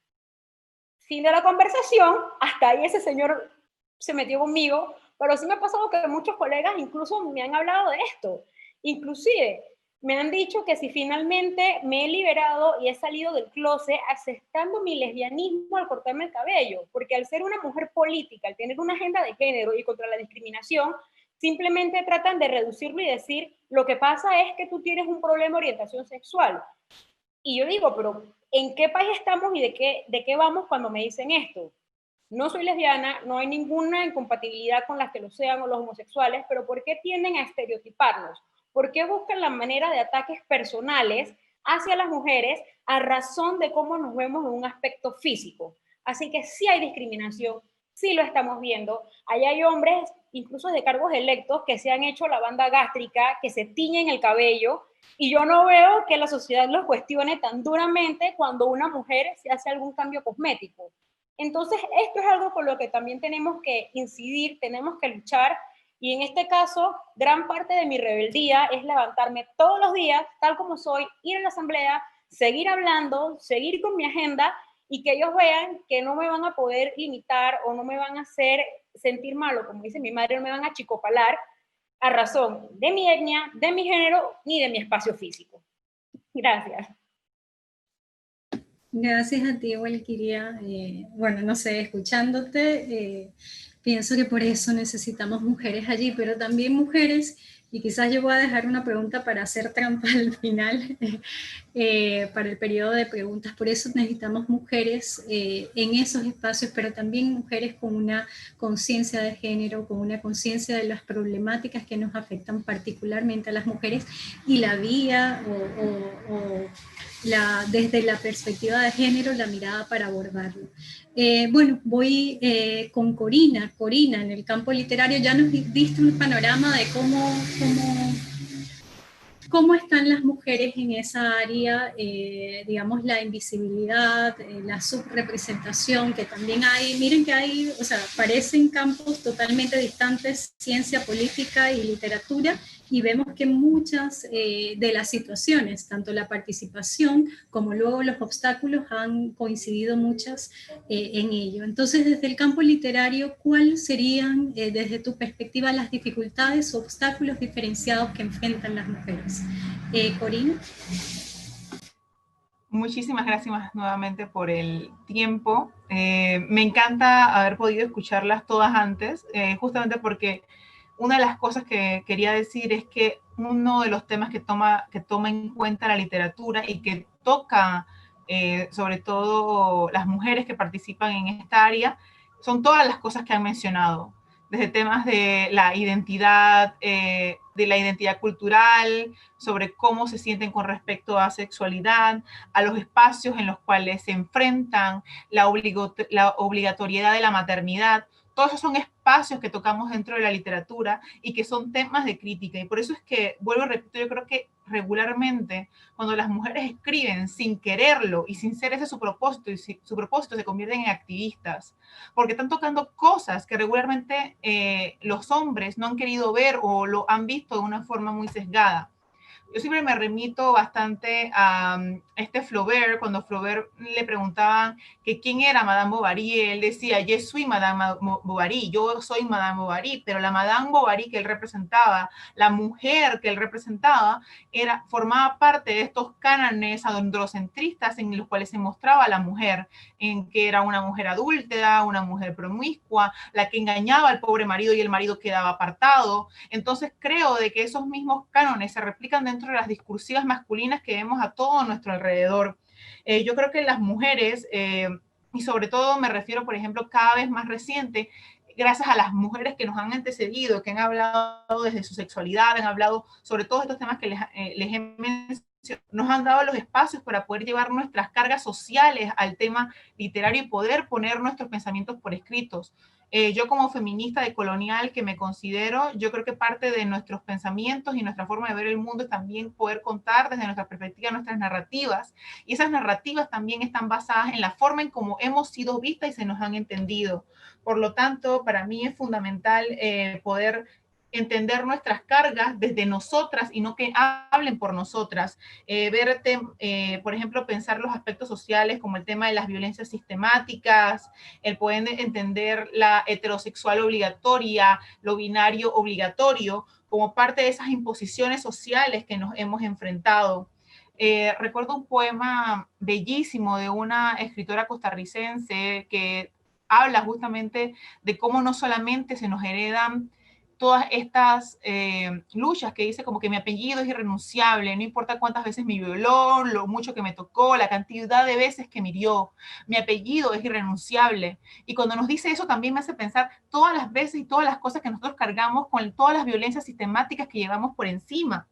Fin de la conversación, hasta ahí ese señor se metió conmigo, pero sí me ha pasado que muchos colegas incluso me han hablado de esto. Inclusive me han dicho que si finalmente me he liberado y he salido del closet aceptando mi lesbianismo al cortarme el cabello, porque al ser una mujer política, al tener una agenda de género y contra la discriminación, simplemente tratan de reducirlo y decir, lo que pasa es que tú tienes un problema de orientación sexual. Y yo digo, pero ¿en qué país estamos y de qué vamos cuando me dicen esto? No soy lesbiana, no hay ninguna incompatibilidad con las que lo sean o los homosexuales, pero ¿por qué tienden a estereotiparnos? ¿Por qué buscan la manera de ataques personales hacia las mujeres a razón de cómo nos vemos en un aspecto físico? Así que sí hay discriminación, sí lo estamos viendo. Ahí hay hombres, incluso de cargos electos, que se han hecho la banda gástrica, que se tiñen el cabello, y yo no veo que la sociedad los cuestione tan duramente cuando una mujer se hace algún cambio cosmético. Entonces, esto es algo con lo que también tenemos que incidir, tenemos que luchar, y en este caso, gran parte de mi rebeldía es levantarme todos los días, tal como soy, ir a la asamblea, seguir hablando, seguir con mi agenda, y que ellos vean que no me van a poder limitar o no me van a hacer sentir malo, como dice mi madre, no me van a chicopalar a razón de mi etnia, de mi género, ni de mi espacio físico. Gracias. Gracias a ti, Walkiria. Bueno, no sé, escuchándote, pienso que por eso necesitamos mujeres allí, pero también mujeres, y quizás yo voy a dejar una pregunta para hacer trampa al final, para el periodo de preguntas. Por eso necesitamos mujeres en esos espacios, pero también mujeres con una conciencia de género, con una conciencia de las problemáticas que nos afectan particularmente a las mujeres, y la vía desde la perspectiva de género, la mirada para abordarlo. Bueno, voy con Corina. Corina, en el campo literario ya nos diste un panorama de cómo están las mujeres en esa área, digamos, la invisibilidad, la subrepresentación, que también hay, miren que hay, o sea, parecen campos totalmente distantes, ciencia, política y literatura, y vemos que muchas de las situaciones, tanto la participación como luego los obstáculos, han coincidido muchas en ello. Entonces, desde el campo literario, ¿cuáles serían, desde tu perspectiva, las dificultades o obstáculos diferenciados que enfrentan las mujeres? Corina. Muchísimas gracias nuevamente por el tiempo. Me encanta haber podido escucharlas todas antes, justamente porque una de las cosas que quería decir es que uno de los temas que toma en cuenta la literatura y que toca sobre todo las mujeres que participan en esta área, son todas las cosas que han mencionado, desde temas de la identidad cultural, sobre cómo se sienten con respecto a sexualidad, a los espacios en los cuales se enfrentan, la obligatoriedad de la maternidad. Todos esos son espacios que tocamos dentro de la literatura y que son temas de crítica. Y por eso es que, vuelvo y repito, yo creo que regularmente cuando las mujeres escriben sin quererlo y sin ser ese su propósito, y su propósito, se convierten en activistas, porque están tocando cosas que regularmente los hombres no han querido ver o lo han visto de una forma muy sesgada. Yo siempre me remito bastante a este Flaubert, cuando Flaubert le preguntaban que quién era Madame Bovary, él decía, yo soy Madame Bovary, yo soy Madame Bovary, pero la Madame Bovary que él representaba, la mujer que él representaba, formaba parte de estos cánones androcentristas en los cuales se mostraba a la mujer, en que era una mujer adúltera, una mujer promiscua, la que engañaba al pobre marido y el marido quedaba apartado. Entonces creo de que esos mismos cánones se replican dentro de las discursivas masculinas que vemos a todo nuestro alrededor. Yo creo que las mujeres, y sobre todo me refiero, por ejemplo, cada vez más reciente, gracias a las mujeres que nos han antecedido, que han hablado desde su sexualidad, han hablado sobre todos estos temas que les he mencionado, nos han dado los espacios para poder llevar nuestras cargas sociales al tema literario y poder poner nuestros pensamientos por escritos. Yo como feminista decolonial que me considero, yo creo que parte de nuestros pensamientos y nuestra forma de ver el mundo es también poder contar desde nuestra perspectiva nuestras narrativas, y esas narrativas también están basadas en la forma en cómo hemos sido vistas y se nos han entendido. Por lo tanto, para mí es fundamental poder entender nuestras cargas desde nosotras y no que hablen por nosotras. Por ejemplo, pensar los aspectos sociales como el tema de las violencias sistemáticas, el poder entender la heterosexual obligatoria, lo binario obligatorio, como parte de esas imposiciones sociales que nos hemos enfrentado. Recuerdo un poema bellísimo de una escritora costarricense que habla justamente de cómo no solamente se nos heredan todas estas luchas, que dice como que mi apellido es irrenunciable, no importa cuántas veces me violó, lo mucho que me tocó, la cantidad de veces que me hirió, mi apellido es irrenunciable. Y cuando nos dice eso también me hace pensar todas las veces y todas las cosas que nosotros cargamos con todas las violencias sistemáticas que llevamos por encima.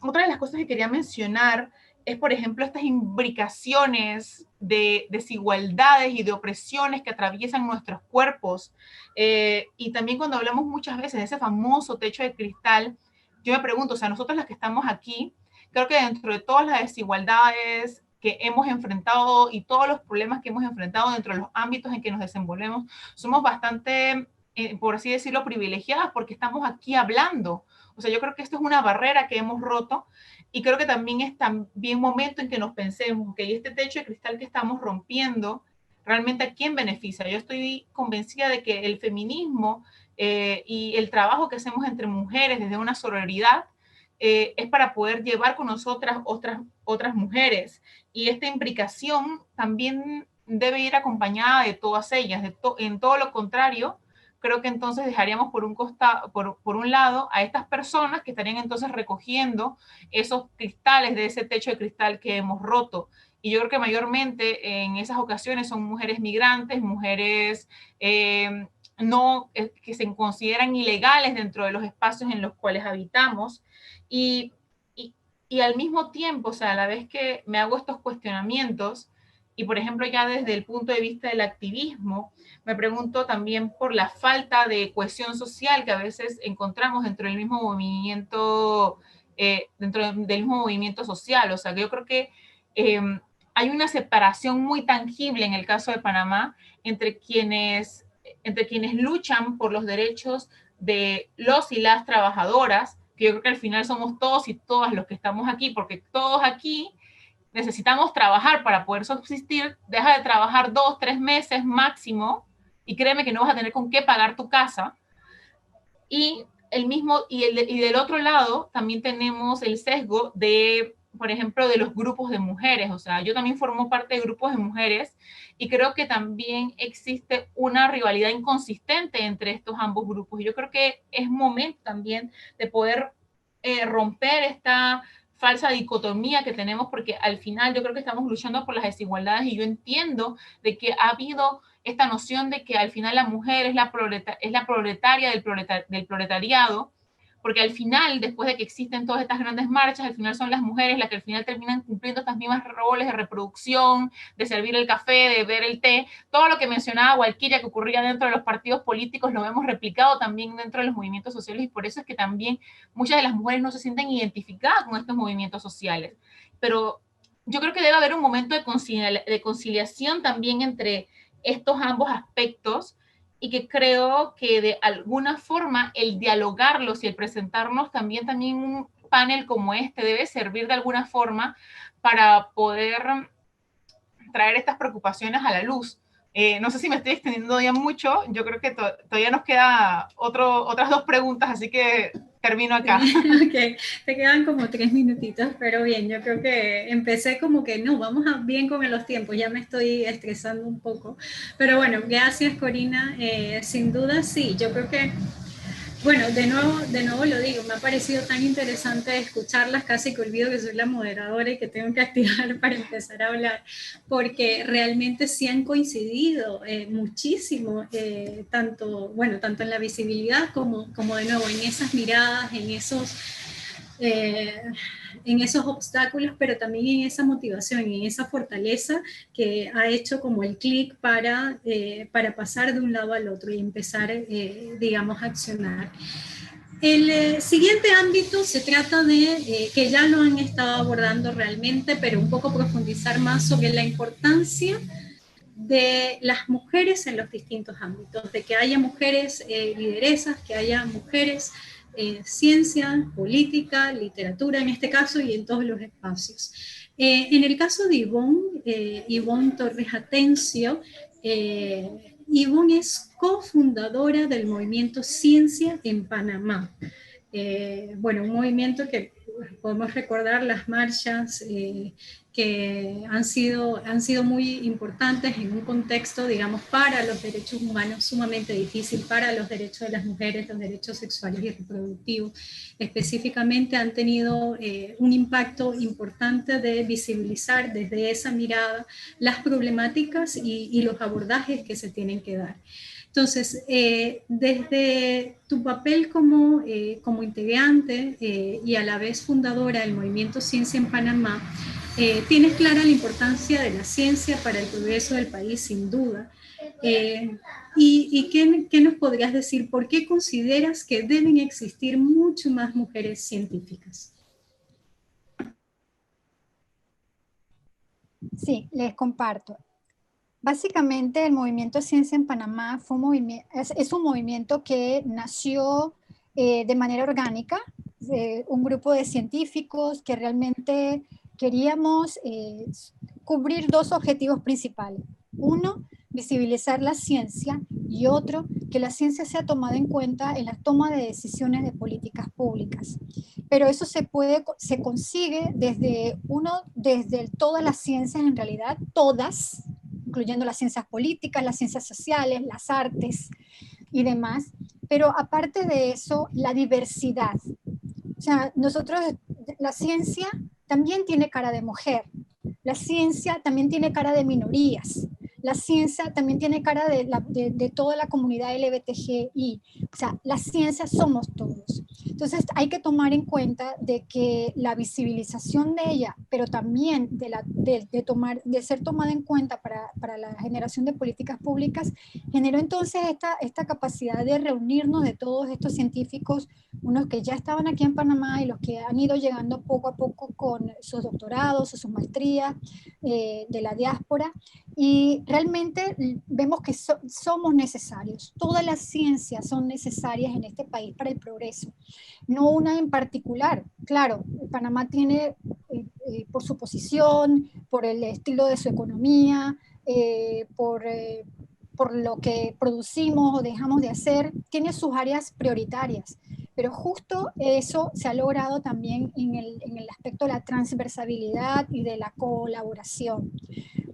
Otra de las cosas que quería mencionar es, por ejemplo, estas imbricaciones de desigualdades y de opresiones que atraviesan nuestros cuerpos. Y también cuando hablamos muchas veces de ese famoso techo de cristal, yo me pregunto, o sea, nosotros las que estamos aquí, creo que dentro de todas las desigualdades que hemos enfrentado y todos los problemas que hemos enfrentado dentro de los ámbitos en que nos desenvolvemos, somos bastante, por así decirlo, privilegiadas porque estamos aquí hablando. O sea, yo creo que esto es una barrera que hemos roto y creo que también es también momento en que nos pensemos que este techo de cristal que estamos rompiendo, realmente a quién beneficia. Yo estoy convencida de que el feminismo y el trabajo que hacemos entre mujeres desde una sororidad es para poder llevar con nosotras otras mujeres. Y esta implicación también debe ir acompañada de todas ellas. En todo lo contrario, creo que entonces dejaríamos por un lado a estas personas que estarían entonces recogiendo esos cristales de ese techo de cristal que hemos roto. Y yo creo que mayormente en esas ocasiones son mujeres migrantes, mujeres que se consideran ilegales dentro de los espacios en los cuales habitamos. Y, y al mismo tiempo, o sea, a la vez que me hago estos cuestionamientos, y por ejemplo ya desde el punto de vista del activismo, me pregunto también por la falta de cohesión social que a veces encontramos dentro del mismo movimiento, social. O sea, que yo creo que hay una separación muy tangible en el caso de Panamá entre quienes luchan por los derechos de los y las trabajadoras, que yo creo que al final somos todos y todas los que estamos aquí, porque todos aquí necesitamos trabajar para poder subsistir. Deja de trabajar 2, 3 meses máximo y créeme que no vas a tener con qué pagar tu casa. Y del otro lado también tenemos el sesgo de, por ejemplo, de los grupos de mujeres. O sea, yo también formo parte de grupos de mujeres y creo que también existe una rivalidad inconsistente entre estos ambos grupos. Y yo creo que es momento también de poder romper esta falsa dicotomía que tenemos, porque al final yo creo que estamos luchando por las desigualdades y yo entiendo de que ha habido esta noción de que al final la mujer es la proletaria del proletariado, porque al final, después de que existen todas estas grandes marchas, al final son las mujeres las que al final terminan cumpliendo estas mismas roles de reproducción, de servir el café, de ver el té, todo lo que mencionaba Walkiria que ocurría dentro de los partidos políticos lo vemos replicado también dentro de los movimientos sociales y por eso es que también muchas de las mujeres no se sienten identificadas con estos movimientos sociales. Pero yo creo que debe haber un momento de conciliación también entre estos ambos aspectos y que creo que de alguna forma el dialogarlos y el presentarnos también un panel como este debe servir de alguna forma para poder traer estas preocupaciones a la luz. No sé si me estoy extendiendo ya mucho, yo creo que todavía nos queda otras 2 preguntas, así que termino acá. Okay. Te quedan como 3 minutitos, pero bien, yo creo que empecé como que no, vamos bien con los tiempos, ya me estoy estresando un poco. Pero bueno, gracias Corina, sin duda sí, yo creo que bueno, de nuevo lo digo, me ha parecido tan interesante escucharlas, casi que olvido que soy la moderadora y que tengo que activar para empezar a hablar, porque realmente sí han coincidido muchísimo, tanto en la visibilidad como de nuevo en esas miradas, en esos obstáculos, pero también en esa motivación, en esa fortaleza que ha hecho como el clic para pasar de un lado al otro y empezar, digamos, a accionar. El siguiente ámbito se trata de, que ya lo han estado abordando realmente, pero un poco profundizar más sobre la importancia de las mujeres en los distintos ámbitos, de que haya mujeres lideresas, que haya mujeres ciencia, política, literatura en este caso y en todos los espacios. En el caso de Ivonne Torres Atencio, Ivonne es cofundadora del movimiento Ciencia en Panamá. Bueno, un movimiento que podemos recordar las marchas que han sido muy importantes en un contexto, digamos, para los derechos humanos sumamente difícil, para los derechos de las mujeres, los derechos sexuales y reproductivos. Específicamente han tenido un impacto importante de visibilizar desde esa mirada las problemáticas y los abordajes que se tienen que dar. Entonces, desde tu papel como integrante y a la vez fundadora del Movimiento Ciencia en Panamá, tienes clara la importancia de la ciencia para el progreso del país, sin duda. ¿Y qué nos podrías decir? ¿Por qué consideras que deben existir mucho más mujeres científicas? Sí, les comparto. Básicamente el movimiento Ciencia en Panamá fue es un movimiento que nació de manera orgánica, un grupo de científicos que realmente queríamos cubrir 2 objetivos principales. Uno, visibilizar la ciencia y otro, que la ciencia sea tomada en cuenta en la toma de decisiones de políticas públicas. Pero eso se consigue desde todas las ciencias en realidad, todas, incluyendo las ciencias políticas, las ciencias sociales, las artes y demás. Pero aparte de eso, la diversidad. O sea, la ciencia también tiene cara de mujer, la ciencia también tiene cara de minorías, la ciencia también tiene cara de toda la comunidad LGBTI, o sea, la ciencia somos todos. Entonces hay que tomar en cuenta de que la visibilización de ella, pero también de ser tomada en cuenta para la generación de políticas públicas, generó entonces esta capacidad de reunirnos de todos estos científicos, unos que ya estaban aquí en Panamá y los que han ido llegando poco a poco con sus doctorados o sus maestrías de la diáspora, y realmente vemos que somos necesarios. Todas las ciencias son necesarias en este país para el progreso, no una en particular. Claro, Panamá tiene, por su posición, por el estilo de su economía, por lo que producimos o dejamos de hacer, tiene sus áreas prioritarias. Pero justo eso se ha logrado también en el aspecto de la transversabilidad y de la colaboración.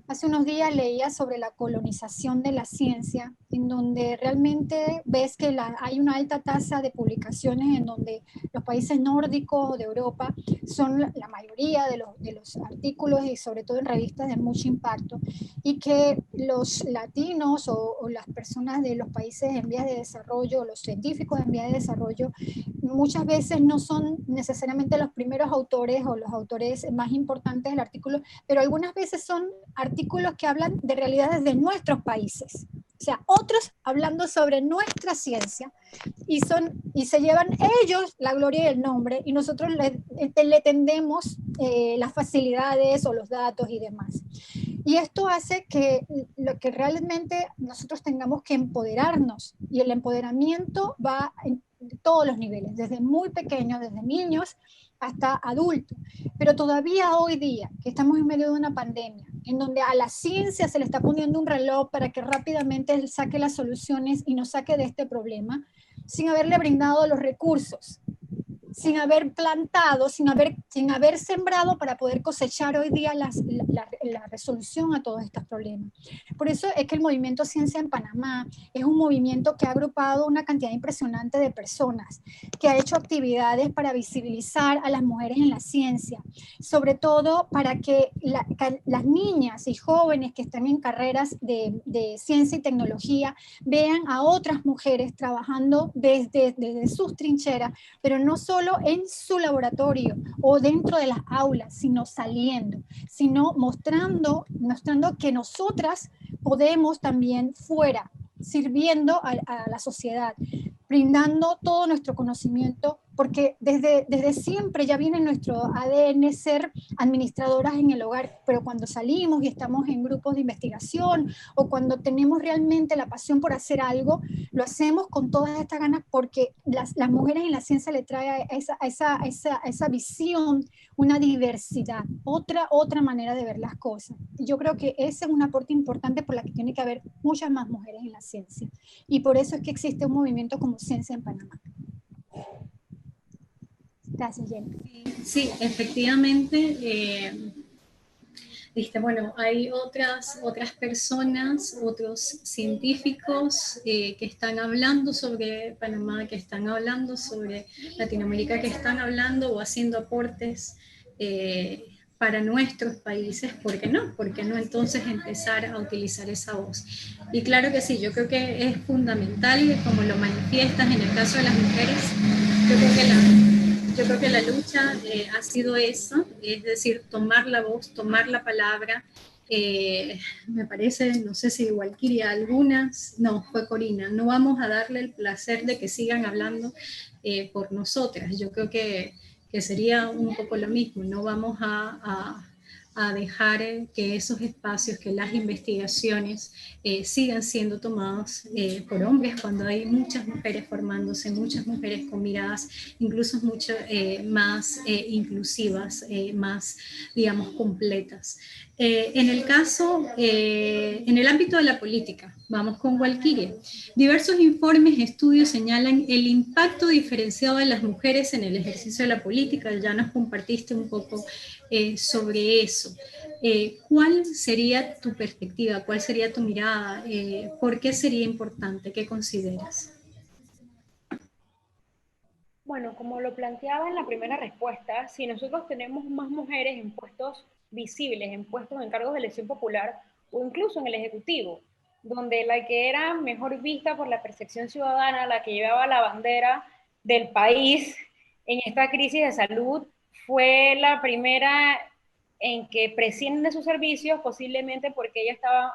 Hace unos días leía sobre la colonización de la ciencia, en donde realmente ves que hay una alta tasa de publicaciones en donde los países nórdicos de Europa son la mayoría de los artículos, y sobre todo en revistas de mucho impacto, y que los latinos o las personas de los países en vías de desarrollo, los científicos en vías de desarrollo, muchas veces no son necesariamente los primeros autores o los autores más importantes del artículo, pero algunas veces son artículos que hablan de realidades de nuestros países. O sea, otros hablando sobre nuestra ciencia, y se llevan ellos la gloria y el nombre, y nosotros le tendemos las facilidades o los datos y demás. Y esto hace que lo que realmente nosotros tengamos que empoderarnos, y el empoderamiento va en todos los niveles, desde muy pequeños, desde niños hasta adultos. Pero todavía hoy día, que estamos en medio de una pandemia, en donde a la ciencia se le está poniendo un reloj para que rápidamente saque las soluciones y nos saque de este problema, sin haberle brindado los recursos, sin haber plantado, sin haber sembrado para poder cosechar hoy día la resolución a todos estos problemas. Por eso es que el movimiento Ciencia en Panamá es un movimiento que ha agrupado una cantidad impresionante de personas, que ha hecho actividades para visibilizar a las mujeres en la ciencia, sobre todo para que las niñas y jóvenes que están en carreras de ciencia y tecnología vean a otras mujeres trabajando desde sus trincheras, pero no solo en su laboratorio o dentro de las aulas, sino saliendo, sino mostrando que nosotras podemos también fuera, sirviendo a la sociedad, brindando todo nuestro conocimiento, porque desde siempre ya viene en nuestro ADN ser administradoras en el hogar, pero cuando salimos y estamos en grupos de investigación o cuando tenemos realmente la pasión por hacer algo, lo hacemos con todas estas ganas, porque las mujeres en la ciencia le trae a esa visión una diversidad, otra manera de ver las cosas. Yo creo que ese es un aporte importante por la que tiene que haber muchas más mujeres en la ciencia, y por eso es que existe un movimiento como Ciencia en Panamá. Gracias, Jenny. Sí, efectivamente. Bueno, hay otras personas, otros científicos que están hablando sobre Panamá, que están hablando sobre Latinoamérica, que están hablando o haciendo aportes para nuestros países. ¿Por qué no? ¿Por qué no entonces empezar a utilizar esa voz? Y claro que sí, yo creo que es fundamental, como lo manifiestas en el caso de las mujeres. Yo creo que la lucha ha sido eso, es decir, tomar la voz, tomar la palabra. Me parece, no sé si Walkiria, algunas, no, fue Corina, no vamos a darle el placer de que sigan hablando por nosotras. Yo creo que sería un poco lo mismo, no vamos a dejar que esos espacios, que las investigaciones sigan siendo tomados por hombres, cuando hay muchas mujeres formándose, muchas mujeres con miradas incluso mucho más inclusivas, más, digamos, completas. En el caso, en el ámbito de la política, vamos con Walkiria. Diversos informes, estudios señalan el impacto diferenciado de las mujeres en el ejercicio de la política. Ya nos compartiste un poco sobre eso. ¿Cuál sería tu perspectiva? ¿Cuál sería tu mirada? ¿Por qué sería importante? ¿Qué consideras? Bueno, como lo planteaba en la primera respuesta, si nosotros tenemos más mujeres en puestos visibles, en puestos en cargos de elección popular o incluso en el Ejecutivo, donde la que era mejor vista por la percepción ciudadana, la que llevaba la bandera del país en esta crisis de salud, fue la primera en que prescinden de sus servicios, posiblemente porque ella estaba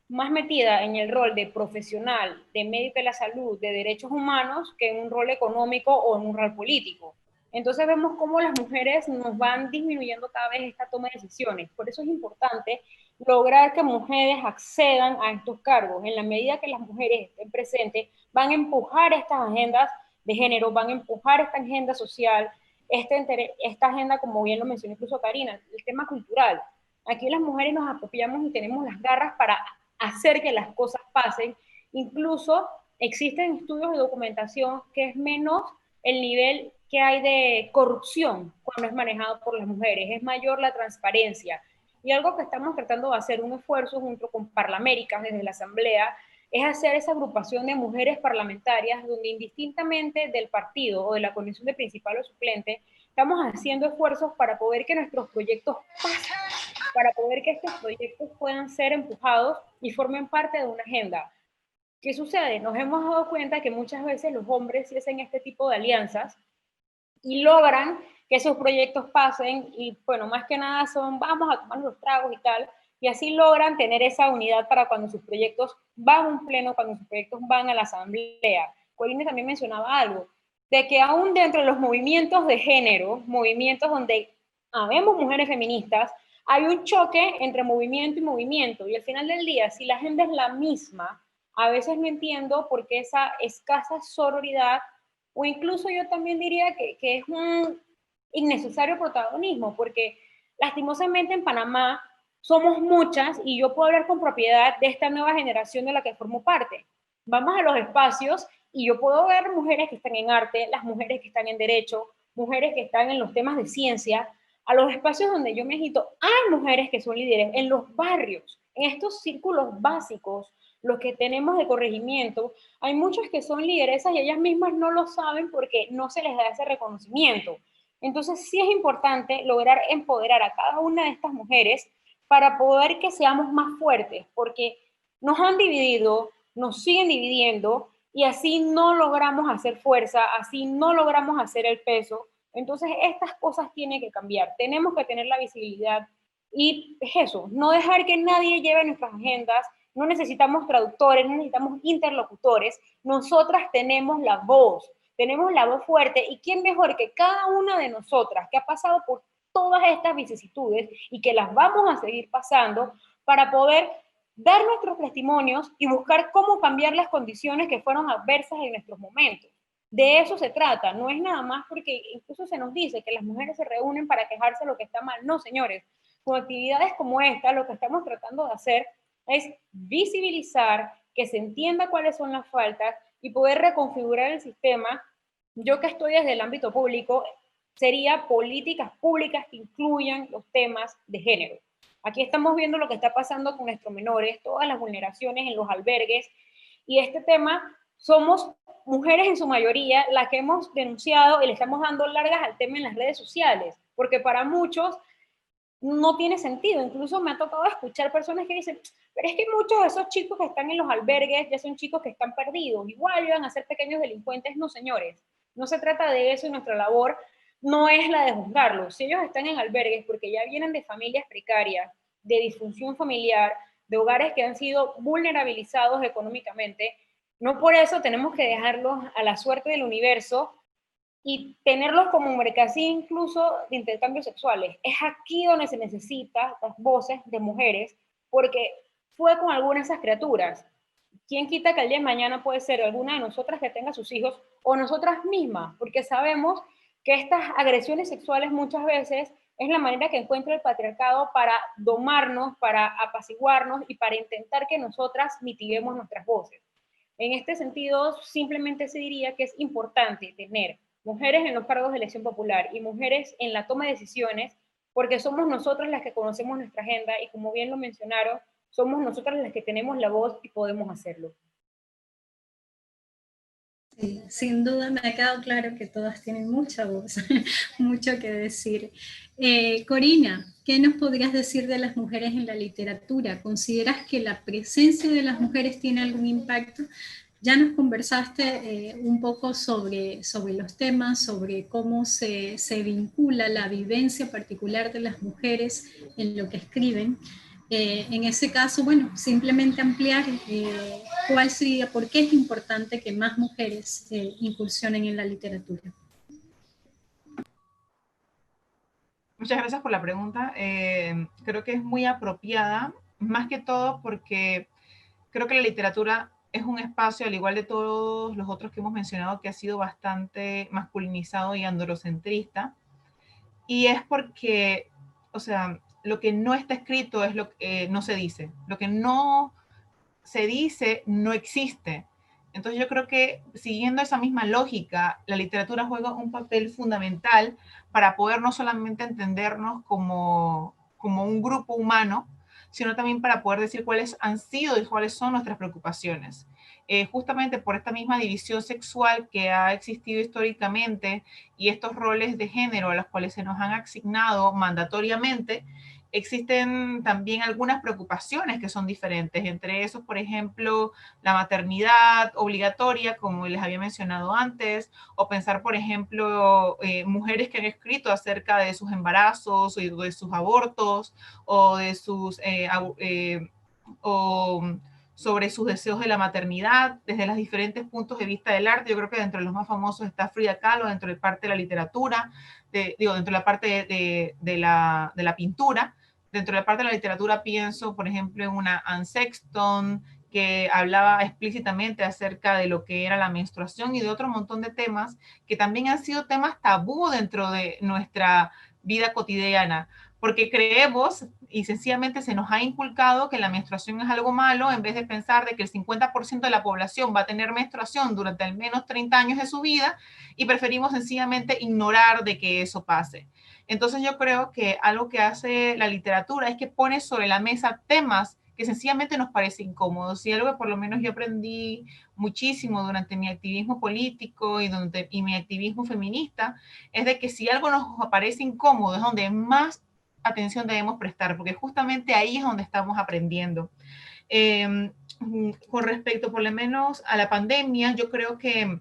más metida en el rol de profesional, de médico de la salud, de derechos humanos, que en un rol económico o en un rol político. Entonces vemos cómo las mujeres nos van disminuyendo cada vez esta toma de decisiones. Por eso es importante lograr que mujeres accedan a estos cargos. En la medida que las mujeres estén presentes, van a empujar estas agendas de género, van a empujar esta agenda social, esta agenda, como bien lo mencionó incluso Karina, el tema cultural. Aquí las mujeres nos apropiamos y tenemos las garras para hacer que las cosas pasen. Incluso existen estudios de documentación que es menos el nivel que hay de corrupción cuando es manejado por las mujeres, es mayor la transparencia. Y algo que estamos tratando de hacer un esfuerzo junto con Parlaméricas desde la Asamblea es hacer esa agrupación de mujeres parlamentarias donde indistintamente del partido o de la condición de principal o suplente, estamos haciendo esfuerzos para poder que nuestros proyectos pasen, para poder que estos proyectos puedan ser empujados y formen parte de una agenda. ¿Qué sucede? Nos hemos dado cuenta que muchas veces los hombres sí hacen este tipo de alianzas y logran que esos proyectos pasen y, bueno, más que nada son vamos a tomar los tragos y tal, y así logran tener esa unidad para cuando sus proyectos van a un pleno, cuando sus proyectos van a la asamblea. Corina también mencionaba algo, de que aún dentro de los movimientos de género, movimientos donde habemos mujeres feministas, hay un choque entre movimiento y movimiento, y al final del día, si la agenda es la misma, a veces no entiendo por qué esa escasa sororidad, o incluso yo también diría que es un innecesario protagonismo, porque lastimosamente en Panamá somos muchas y yo puedo hablar con propiedad de esta nueva generación de la que formo parte. Vamos a los espacios y yo puedo ver mujeres que están en arte, las mujeres que están en derecho, mujeres que están en los temas de ciencia, a los espacios donde yo me agito, hay mujeres que son líderes en los barrios, en estos círculos básicos, los que tenemos de corregimiento, hay muchas que son lideresas y ellas mismas no lo saben porque no se les da ese reconocimiento. Entonces sí es importante lograr empoderar a cada una de estas mujeres para poder que seamos más fuertes, porque nos han dividido, nos siguen dividiendo y así no logramos hacer fuerza, así no logramos hacer el peso. Entonces estas cosas tienen que cambiar, tenemos que tener la visibilidad y es eso, no dejar que nadie lleve nuestras agendas, no necesitamos traductores, no necesitamos interlocutores, nosotras tenemos la voz fuerte y quién mejor que cada una de nosotras que ha pasado por todas estas vicisitudes y que las vamos a seguir pasando para poder dar nuestros testimonios y buscar cómo cambiar las condiciones que fueron adversas en nuestros momentos. De eso se trata, no es nada más porque incluso se nos dice que las mujeres se reúnen para quejarse de lo que está mal. No, señores, con actividades como esta, lo que estamos tratando de hacer es visibilizar, que se entienda cuáles son las faltas y poder reconfigurar el sistema. Yo que estoy desde el ámbito público, sería políticas públicas que incluyan los temas de género. Aquí estamos viendo lo que está pasando con nuestros menores, todas las vulneraciones en los albergues, y este tema somos mujeres en su mayoría las que hemos denunciado y le estamos dando largas al tema en las redes sociales, porque para muchos no tiene sentido. Incluso me ha tocado escuchar personas que dicen, pero es que muchos de esos chicos que están en los albergues ya son chicos que están perdidos, igual iban a ser pequeños delincuentes. No, señores, no se trata de eso y nuestra labor no es la de juzgarlos. Si ellos están en albergues porque ya vienen de familias precarias, de disfunción familiar, de hogares que han sido vulnerabilizados económicamente, no por eso tenemos que dejarlos a la suerte del universo y tenerlos como mercancía incluso de intercambios sexuales. Es aquí donde se necesitan las voces de mujeres, porque fue con algunas de esas criaturas. ¿Quién quita que el día de mañana puede ser alguna de nosotras que tenga sus hijos o nosotras mismas? Porque sabemos que estas agresiones sexuales muchas veces es la manera que encuentra el patriarcado para domarnos, para apaciguarnos y para intentar que nosotras mitiguemos nuestras voces. En este sentido, simplemente se diría que es importante tener mujeres en los cargos de elección popular y mujeres en la toma de decisiones, porque somos nosotras las que conocemos nuestra agenda y, como bien lo mencionaron, somos nosotras las que tenemos la voz y podemos hacerlo. Sí, sin duda me ha quedado claro que todas tienen mucha voz, mucho que decir. Corina, ¿qué nos podrías decir de las mujeres en la literatura? ¿Consideras que la presencia de las mujeres tiene algún impacto? Ya nos conversaste un poco sobre los temas, sobre cómo se vincula la vivencia particular de las mujeres en lo que escriben. En ese caso, bueno, simplemente ampliar cuál sería, por qué es importante que más mujeres incursionen en la literatura. Muchas gracias por la pregunta. Creo que es muy apropiada, más que todo porque creo que la literatura es un espacio, al igual de todos los otros que hemos mencionado, que ha sido bastante masculinizado y androcentrista. Y es porque, o sea, lo que no está escrito es lo que no se dice. Lo que no se dice no existe. Entonces yo creo que siguiendo esa misma lógica, la literatura juega un papel fundamental para poder no solamente entendernos como un un grupo humano, sino también para poder decir cuáles han sido y cuáles son nuestras preocupaciones. Justamente por esta misma división sexual que ha existido históricamente y estos roles de género a los cuales se nos han asignado mandatoriamente, existen también algunas preocupaciones que son diferentes. Entre esos, por ejemplo, la maternidad obligatoria, como les había mencionado antes, o pensar, por ejemplo, mujeres que han escrito acerca de sus embarazos o de sus abortos o de sus o sobre sus deseos de la maternidad desde los diferentes puntos de vista del arte. Yo creo que dentro de los más famosos está Frida Kahlo, dentro de parte de la literatura, dentro de la parte de la pintura. Dentro de la parte de la literatura pienso, por ejemplo, en una Anne Sexton, que hablaba explícitamente acerca de lo que era la menstruación y de otro montón de temas que también han sido temas tabú dentro de nuestra vida cotidiana, porque creemos y sencillamente se nos ha inculcado que la menstruación es algo malo, en vez de pensar de que el 50% de la población va a tener menstruación durante al menos 30 años de su vida, y preferimos sencillamente ignorar de que eso pase. Entonces yo creo que algo que hace la literatura es que pone sobre la mesa temas que sencillamente nos parecen incómodos, y algo que por lo menos yo aprendí muchísimo durante mi activismo político y mi activismo feminista, es de que si algo nos parece incómodo es donde más atención debemos prestar, porque justamente ahí es donde estamos aprendiendo. Con respecto por lo menos a la pandemia, yo creo que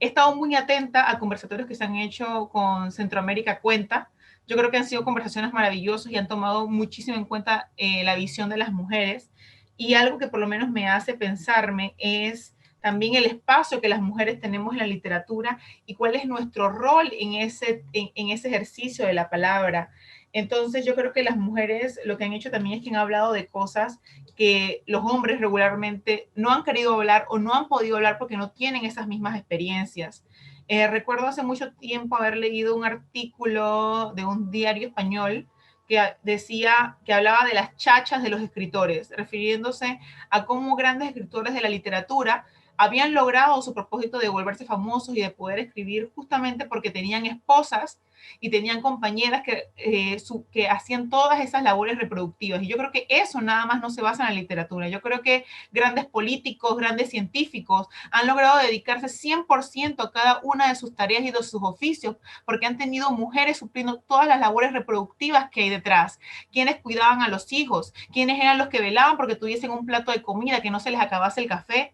he estado muy atenta a conversatorios que se han hecho con Centroamérica Cuenta. Yo creo que han sido conversaciones maravillosas y han tomado muchísimo en cuenta la visión de las mujeres. Y algo que por lo menos me hace pensarme es también el espacio que las mujeres tenemos en la literatura y cuál es nuestro rol en ese ejercicio de la palabra. Entonces yo creo que las mujeres lo que han hecho también es que han hablado de cosas que los hombres regularmente no han querido hablar o no han podido hablar porque no tienen esas mismas experiencias. Recuerdo hace mucho tiempo haber leído un artículo de un diario español que decía, que hablaba de las chachas de los escritores, refiriéndose a cómo grandes escritores de la literatura habían logrado su propósito de volverse famosos y de poder escribir justamente porque tenían esposas y tenían compañeras que hacían todas esas labores reproductivas. Y yo creo que eso nada más no se basa en la literatura. Yo creo que grandes políticos, grandes científicos han logrado dedicarse 100% a cada una de sus tareas y de sus oficios, porque han tenido mujeres supliendo todas las labores reproductivas que hay detrás. Quienes cuidaban a los hijos, quienes eran los que velaban porque tuviesen un plato de comida, que no se les acabase el café.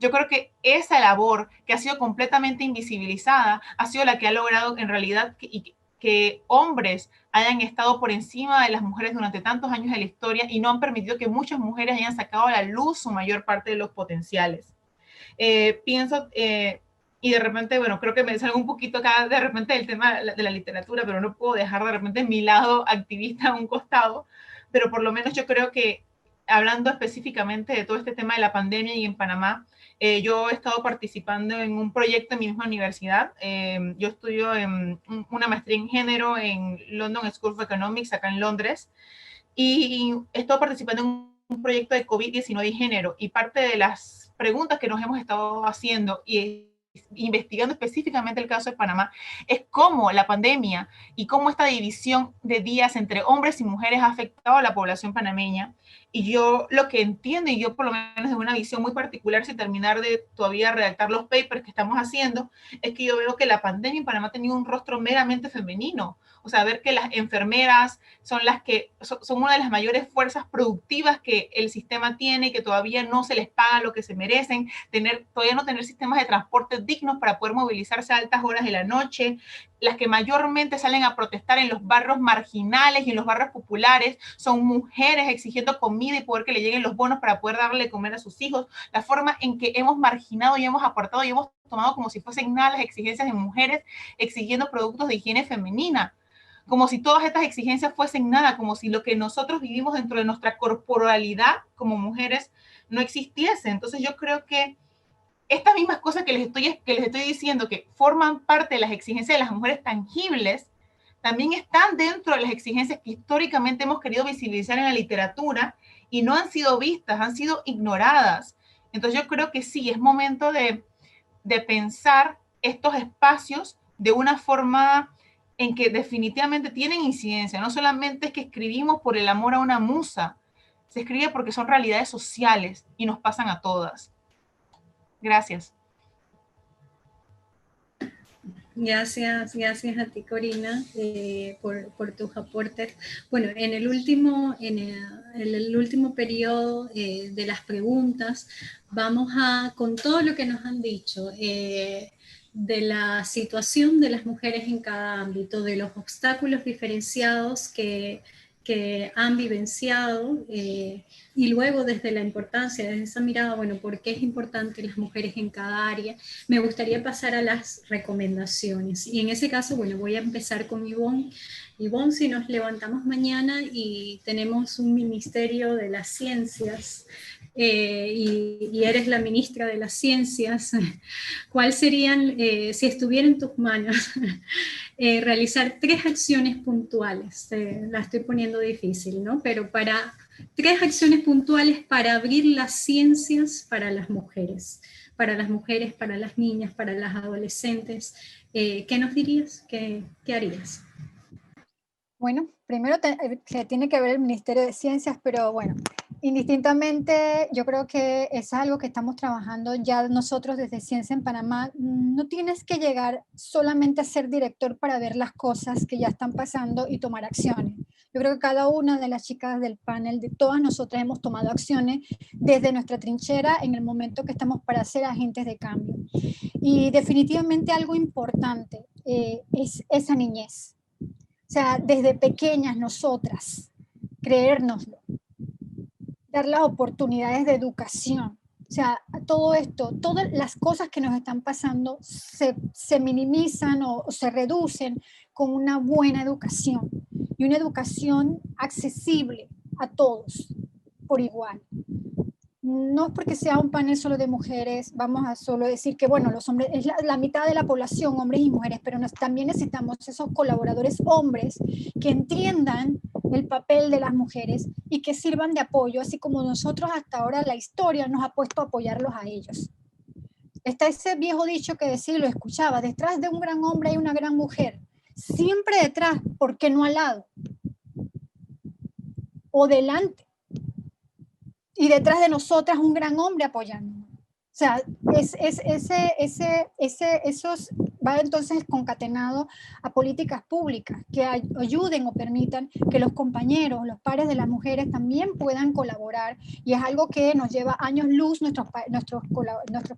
Yo creo que esa labor que ha sido completamente invisibilizada ha sido la que ha logrado en realidad que hombres hayan estado por encima de las mujeres durante tantos años de la historia y no han permitido que muchas mujeres hayan sacado a la luz su mayor parte de los potenciales. Pienso, y de repente, bueno, creo que me salgo un poquito acá de repente del tema de la literatura, pero no puedo dejar de repente mi lado activista a un costado, pero por lo menos yo creo que hablando específicamente de todo este tema de la pandemia y en Panamá, yo he estado participando en un proyecto en mi misma universidad. Yo estudio en una maestría en género en London School of Economics, acá en Londres, y he estado participando en un proyecto de COVID-19 y género, y parte de las preguntas que nos hemos estado haciendo y investigando específicamente el caso de Panamá es cómo la pandemia y cómo esta división de días entre hombres y mujeres ha afectado a la población panameña. Y yo lo que entiendo, y yo por lo menos de una visión muy particular, sin terminar de todavía redactar los papers que estamos haciendo, es que yo veo que la pandemia en Panamá ha tenido un rostro meramente femenino. O sea, ver que las enfermeras son las que son una de las mayores fuerzas productivas que el sistema tiene, que todavía no se les paga lo que se merecen, todavía no tener sistemas de transporte dignos para poder movilizarse a altas horas de la noche, las que mayormente salen a protestar en los barrios marginales y en los barrios populares son mujeres exigiendo comida y poder que le lleguen los bonos para poder darle de comer a sus hijos. La forma en que hemos marginado y hemos apartado y hemos tomado como si fuesen nada las exigencias de mujeres exigiendo productos de higiene femenina, como si todas estas exigencias fuesen nada, como si lo que nosotros vivimos dentro de nuestra corporalidad como mujeres no existiese. Entonces yo creo que estas mismas cosas que les estoy diciendo, que forman parte de las exigencias de las mujeres tangibles, también están dentro de las exigencias que históricamente hemos querido visibilizar en la literatura y no han sido vistas, han sido ignoradas. Entonces yo creo que sí, es momento de pensar estos espacios de una forma en que definitivamente tienen incidencia. No solamente es que escribimos por el amor a una musa, se escribe porque son realidades sociales y nos pasan a todas. Gracias. Gracias a ti, Corina, por tus aportes. Bueno, en el último periodo de las preguntas, vamos con todo lo que nos han dicho, de la situación de las mujeres en cada ámbito, de los obstáculos diferenciados que han vivenciado, y luego desde la importancia, desde esa mirada, bueno, ¿por qué es importante las mujeres en cada área? Me gustaría pasar a las recomendaciones. Y en ese caso, bueno, voy a empezar con Ivonne. Ivonne, si nos levantamos mañana y tenemos un ministerio de las ciencias, y eres la ministra de las ciencias, ¿cuáles serían, si estuviera en tus manos, realizar 3 acciones puntuales? La estoy poniendo difícil, ¿no? Pero 3 acciones puntuales para abrir las ciencias para las mujeres, para las niñas, para las adolescentes. ¿Qué nos dirías? ¿Qué harías? Bueno, primero que tiene que ver el Ministerio de Ciencias, pero bueno, indistintamente yo creo que es algo que estamos trabajando ya nosotros desde Ciencia en Panamá. No tienes que llegar solamente a ser director para ver las cosas que ya están pasando y tomar acciones. Yo creo que cada una de las chicas del panel, de todas nosotras hemos tomado acciones desde nuestra trinchera en el momento que estamos para ser agentes de cambio. Y definitivamente algo importante es esa niñez. O sea, desde pequeñas nosotras, creérnoslo, dar las oportunidades de educación. O sea, todo esto, todas las cosas que nos están pasando se minimizan o se reducen con una buena educación y una educación accesible a todos por igual. No es porque sea un panel solo de mujeres, vamos a solo decir que, bueno, los hombres, es la mitad de la población, hombres y mujeres, pero también necesitamos esos colaboradores hombres que entiendan el papel de las mujeres y que sirvan de apoyo, así como nosotros hasta ahora la historia nos ha puesto a apoyarlos a ellos. Está ese viejo dicho que decía, lo escuchaba, detrás de un gran hombre hay una gran mujer. Siempre detrás, ¿por qué no al lado? O delante. Y detrás de nosotras un gran hombre apoyándonos. O sea, esos va entonces concatenado a políticas públicas que ayuden o permitan que los compañeros, los pares de las mujeres también puedan colaborar, y es algo que nos lleva años luz nuestros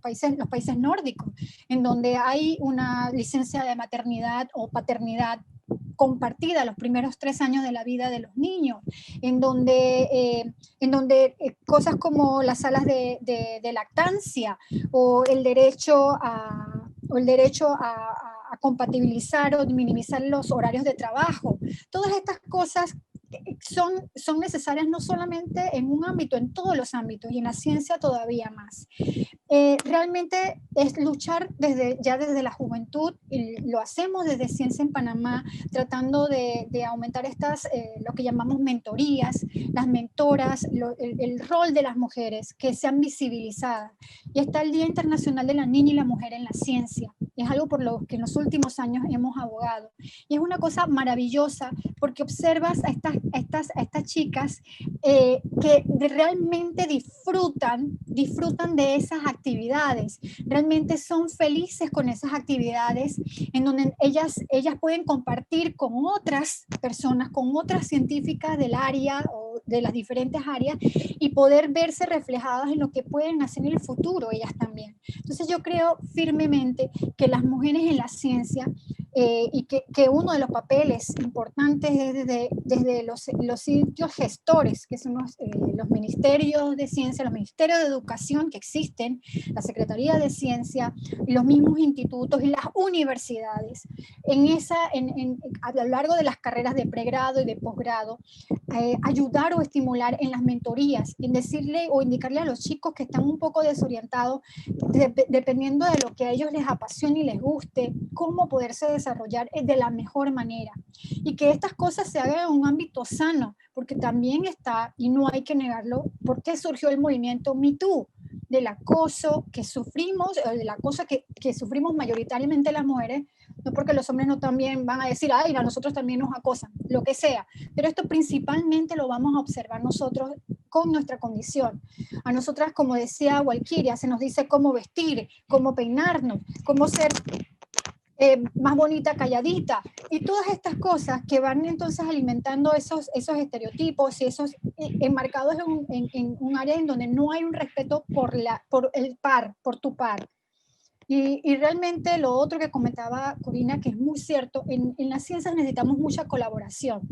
países, los países nórdicos, en donde hay una licencia de maternidad o paternidad compartida los primeros 3 años de la vida de los niños, en donde cosas como las salas de lactancia o el derecho a compatibilizar o minimizar los horarios de trabajo, todas estas cosas son necesarias no solamente en un ámbito, en todos los ámbitos, y en la ciencia todavía más. Realmente es luchar desde la juventud, y lo hacemos desde Ciencia en Panamá, tratando de aumentar lo que llamamos mentorías, las mentoras, el rol de las mujeres, que sean visibilizadas. Y está el Día Internacional de la Niña y la Mujer en la Ciencia, es algo por lo que en los últimos años hemos abogado. Y es una cosa maravillosa, porque observas a estas chicas que realmente disfrutan de esas actividades, realmente son felices con esas actividades, en donde ellas pueden compartir con otras personas, con otras científicas del área o de las diferentes áreas, y poder verse reflejadas en lo que pueden hacer en el futuro ellas también. Entonces yo creo firmemente que las mujeres en la ciencia, y que uno de los papeles importantes es desde los sitios gestores, que son los ministerios de ciencia, los ministerios de educación que existen, la Secretaría de Ciencia, y los mismos institutos y las universidades, a lo largo de las carreras de pregrado y de posgrado, ayudar o estimular en las mentorías, en decirle o indicarle a los chicos que están un poco desorientados, dependiendo de lo que a ellos les apasione y les guste, cómo poderse desarrollar de la mejor manera, y que estas cosas se hagan en un ámbito sano, porque también está, y no hay que negarlo, porque surgió el movimiento Me Too, del acoso que sufrimos, o del acoso que sufrimos mayoritariamente las mujeres, no porque los hombres no también van a decir, ay, a nosotros también nos acosan, lo que sea, pero esto principalmente lo vamos a observar nosotros con nuestra condición. A nosotras, como decía Walkiria, se nos dice cómo vestir, cómo peinarnos, cómo ser más bonita calladita, y todas estas cosas que van entonces alimentando esos estereotipos y esos enmarcados en un área en donde no hay un respeto por el par, por tu par. Y realmente lo otro que comentaba Corina, que es muy cierto, en las ciencias necesitamos mucha colaboración,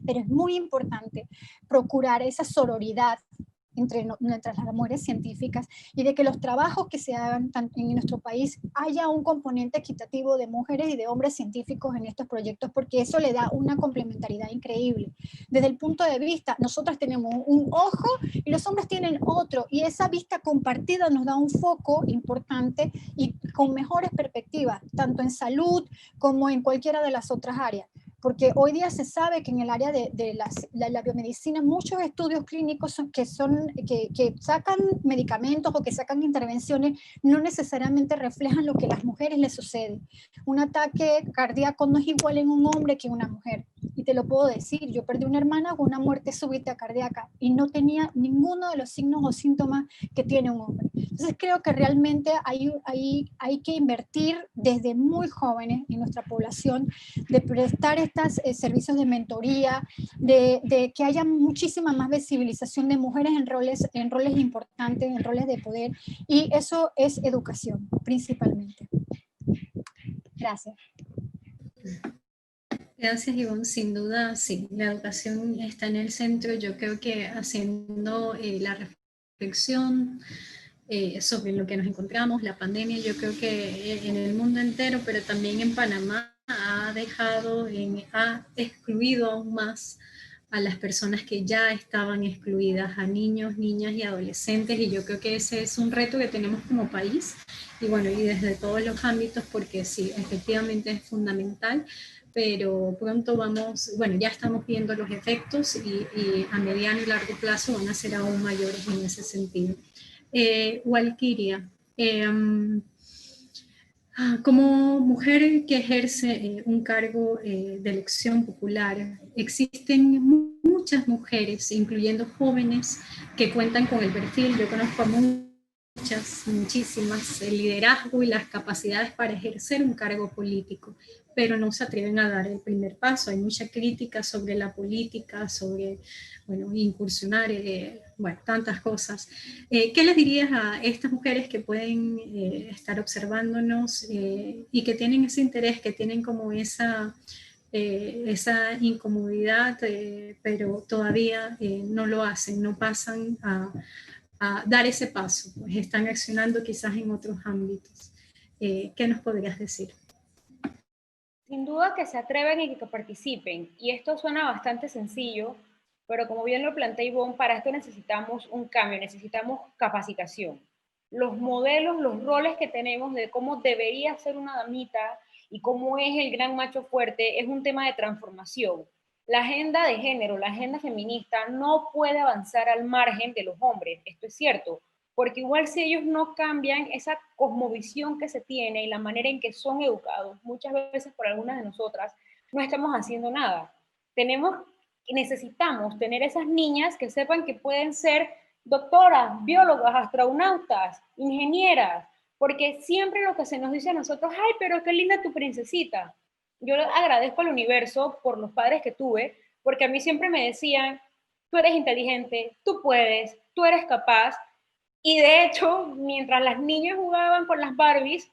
pero es muy importante procurar esa sororidad entre las mujeres científicas, y de que los trabajos que se hagan en nuestro país haya un componente equitativo de mujeres y de hombres científicos en estos proyectos, porque eso le da una complementariedad increíble. Desde el punto de vista, nosotras tenemos un ojo y los hombres tienen otro, y esa vista compartida nos da un foco importante y con mejores perspectivas, tanto en salud como en cualquiera de las otras áreas. Porque hoy día se sabe que en el área de la biomedicina muchos estudios clínicos que sacan medicamentos o que sacan intervenciones no necesariamente reflejan lo que a las mujeres les sucede. Un ataque cardíaco no es igual en un hombre que en una mujer. Y te lo puedo decir, yo perdí una hermana con una muerte súbita cardíaca y no tenía ninguno de los signos o síntomas que tiene un hombre. Entonces creo que realmente hay que invertir desde muy jóvenes en nuestra población, de prestar estos servicios de mentoría, de que haya muchísima más visibilización de mujeres en roles importantes, en roles de poder, y eso es educación, principalmente. Gracias. Gracias, Ivonne. Sin duda, sí, la educación está en el centro. Yo creo que haciendo la reflexión sobre lo que nos encontramos, la pandemia, yo creo que en el mundo entero, pero también en Panamá, ha excluido aún más a las personas que ya estaban excluidas, a niños, niñas y adolescentes, y yo creo que ese es un reto que tenemos como país, y bueno, y desde todos los ámbitos, porque sí, efectivamente es fundamental, pero pronto ya estamos viendo los efectos y a mediano y largo plazo van a ser aún mayores en ese sentido. Walkiria, como mujer que ejerce un cargo de elección popular, existen muchas mujeres, incluyendo jóvenes, que cuentan con el perfil. Yo conozco a muchísimas, el liderazgo y las capacidades para ejercer un cargo político, pero no se atreven a dar el primer paso. Hay mucha crítica sobre la política, sobre, incursionar, tantas cosas. ¿Qué les dirías a estas mujeres que pueden estar observándonos y que tienen ese interés, que tienen como esa incomodidad, pero todavía no lo hacen, no pasan a dar ese paso, pues están accionando quizás en otros ámbitos? ¿Qué nos podrías decir? Sin duda que se atreven y que participen, y esto suena bastante sencillo, pero como bien lo plantea Ivonne, para esto necesitamos un cambio, necesitamos capacitación. Los modelos, los roles que tenemos de cómo debería ser una damita y cómo es el gran macho fuerte es un tema de transformación. La agenda de género, la agenda feminista no puede avanzar al margen de los hombres, esto es cierto, porque igual si ellos no cambian esa cosmovisión que se tiene y la manera en que son educados, muchas veces por algunas de nosotras, no estamos haciendo nada. Necesitamos tener esas niñas que sepan que pueden ser doctoras, biólogas, astronautas, ingenieras, porque siempre lo que se nos dice a nosotros, ay, pero qué linda tu princesita. Yo agradezco al universo por los padres que tuve, porque a mí siempre me decían, tú eres inteligente, tú puedes, tú eres capaz. Y de hecho, mientras las niñas jugaban con las Barbies,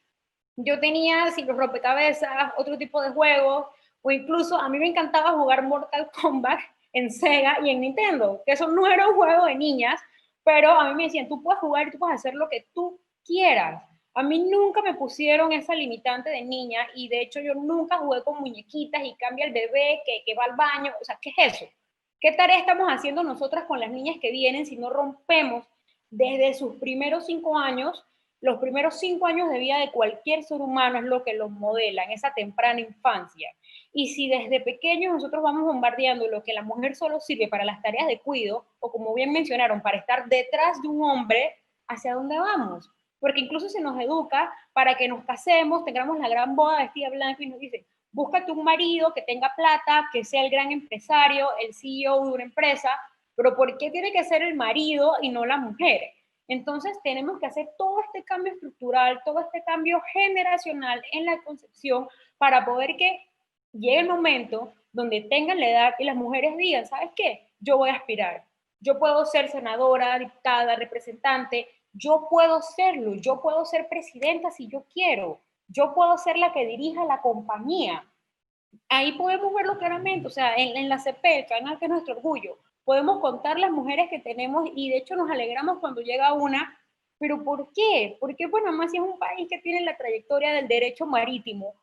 yo tenía así los rompecabezas, otro tipo de juegos, o incluso a mí me encantaba jugar Mortal Kombat en Sega y en Nintendo, que eso no era un juego de niñas, pero a mí me decían, tú puedes jugar y tú puedes hacer lo que tú quieras. A mí nunca me pusieron esa limitante de niña, y de hecho yo nunca jugué con muñequitas y cambia el bebé que va al baño. O sea, ¿qué es eso? ¿Qué tarea estamos haciendo nosotras con las niñas que vienen si no rompemos desde sus primeros 5 años? Los primeros 5 años de vida de cualquier ser humano es lo que los modela en esa temprana infancia. Y si desde pequeños nosotros vamos bombardeando lo que la mujer solo sirve para las tareas de cuidado, o como bien mencionaron, para estar detrás de un hombre, hacia dónde vamos. Porque incluso se nos educa para que nos casemos, tengamos la gran boda vestida blanca y nos dice, búscate un marido que tenga plata, que sea el gran empresario, el CEO de una empresa, pero ¿por qué tiene que ser el marido y no la mujer? Entonces tenemos que hacer todo este cambio estructural, todo este cambio generacional en la concepción para poder que llegue el momento donde tengan la edad y las mujeres digan, ¿sabes qué? Yo voy a aspirar. Yo puedo ser senadora, diputada, representante, yo puedo serlo, yo puedo ser presidenta si yo quiero, yo puedo ser la que dirija la compañía. Ahí podemos verlo claramente, o sea, en la CP, el canal que es nuestro orgullo, podemos contar las mujeres que tenemos y de hecho nos alegramos cuando llega una, pero ¿por qué? Porque Panamá si es un país que tiene la trayectoria del derecho marítimo,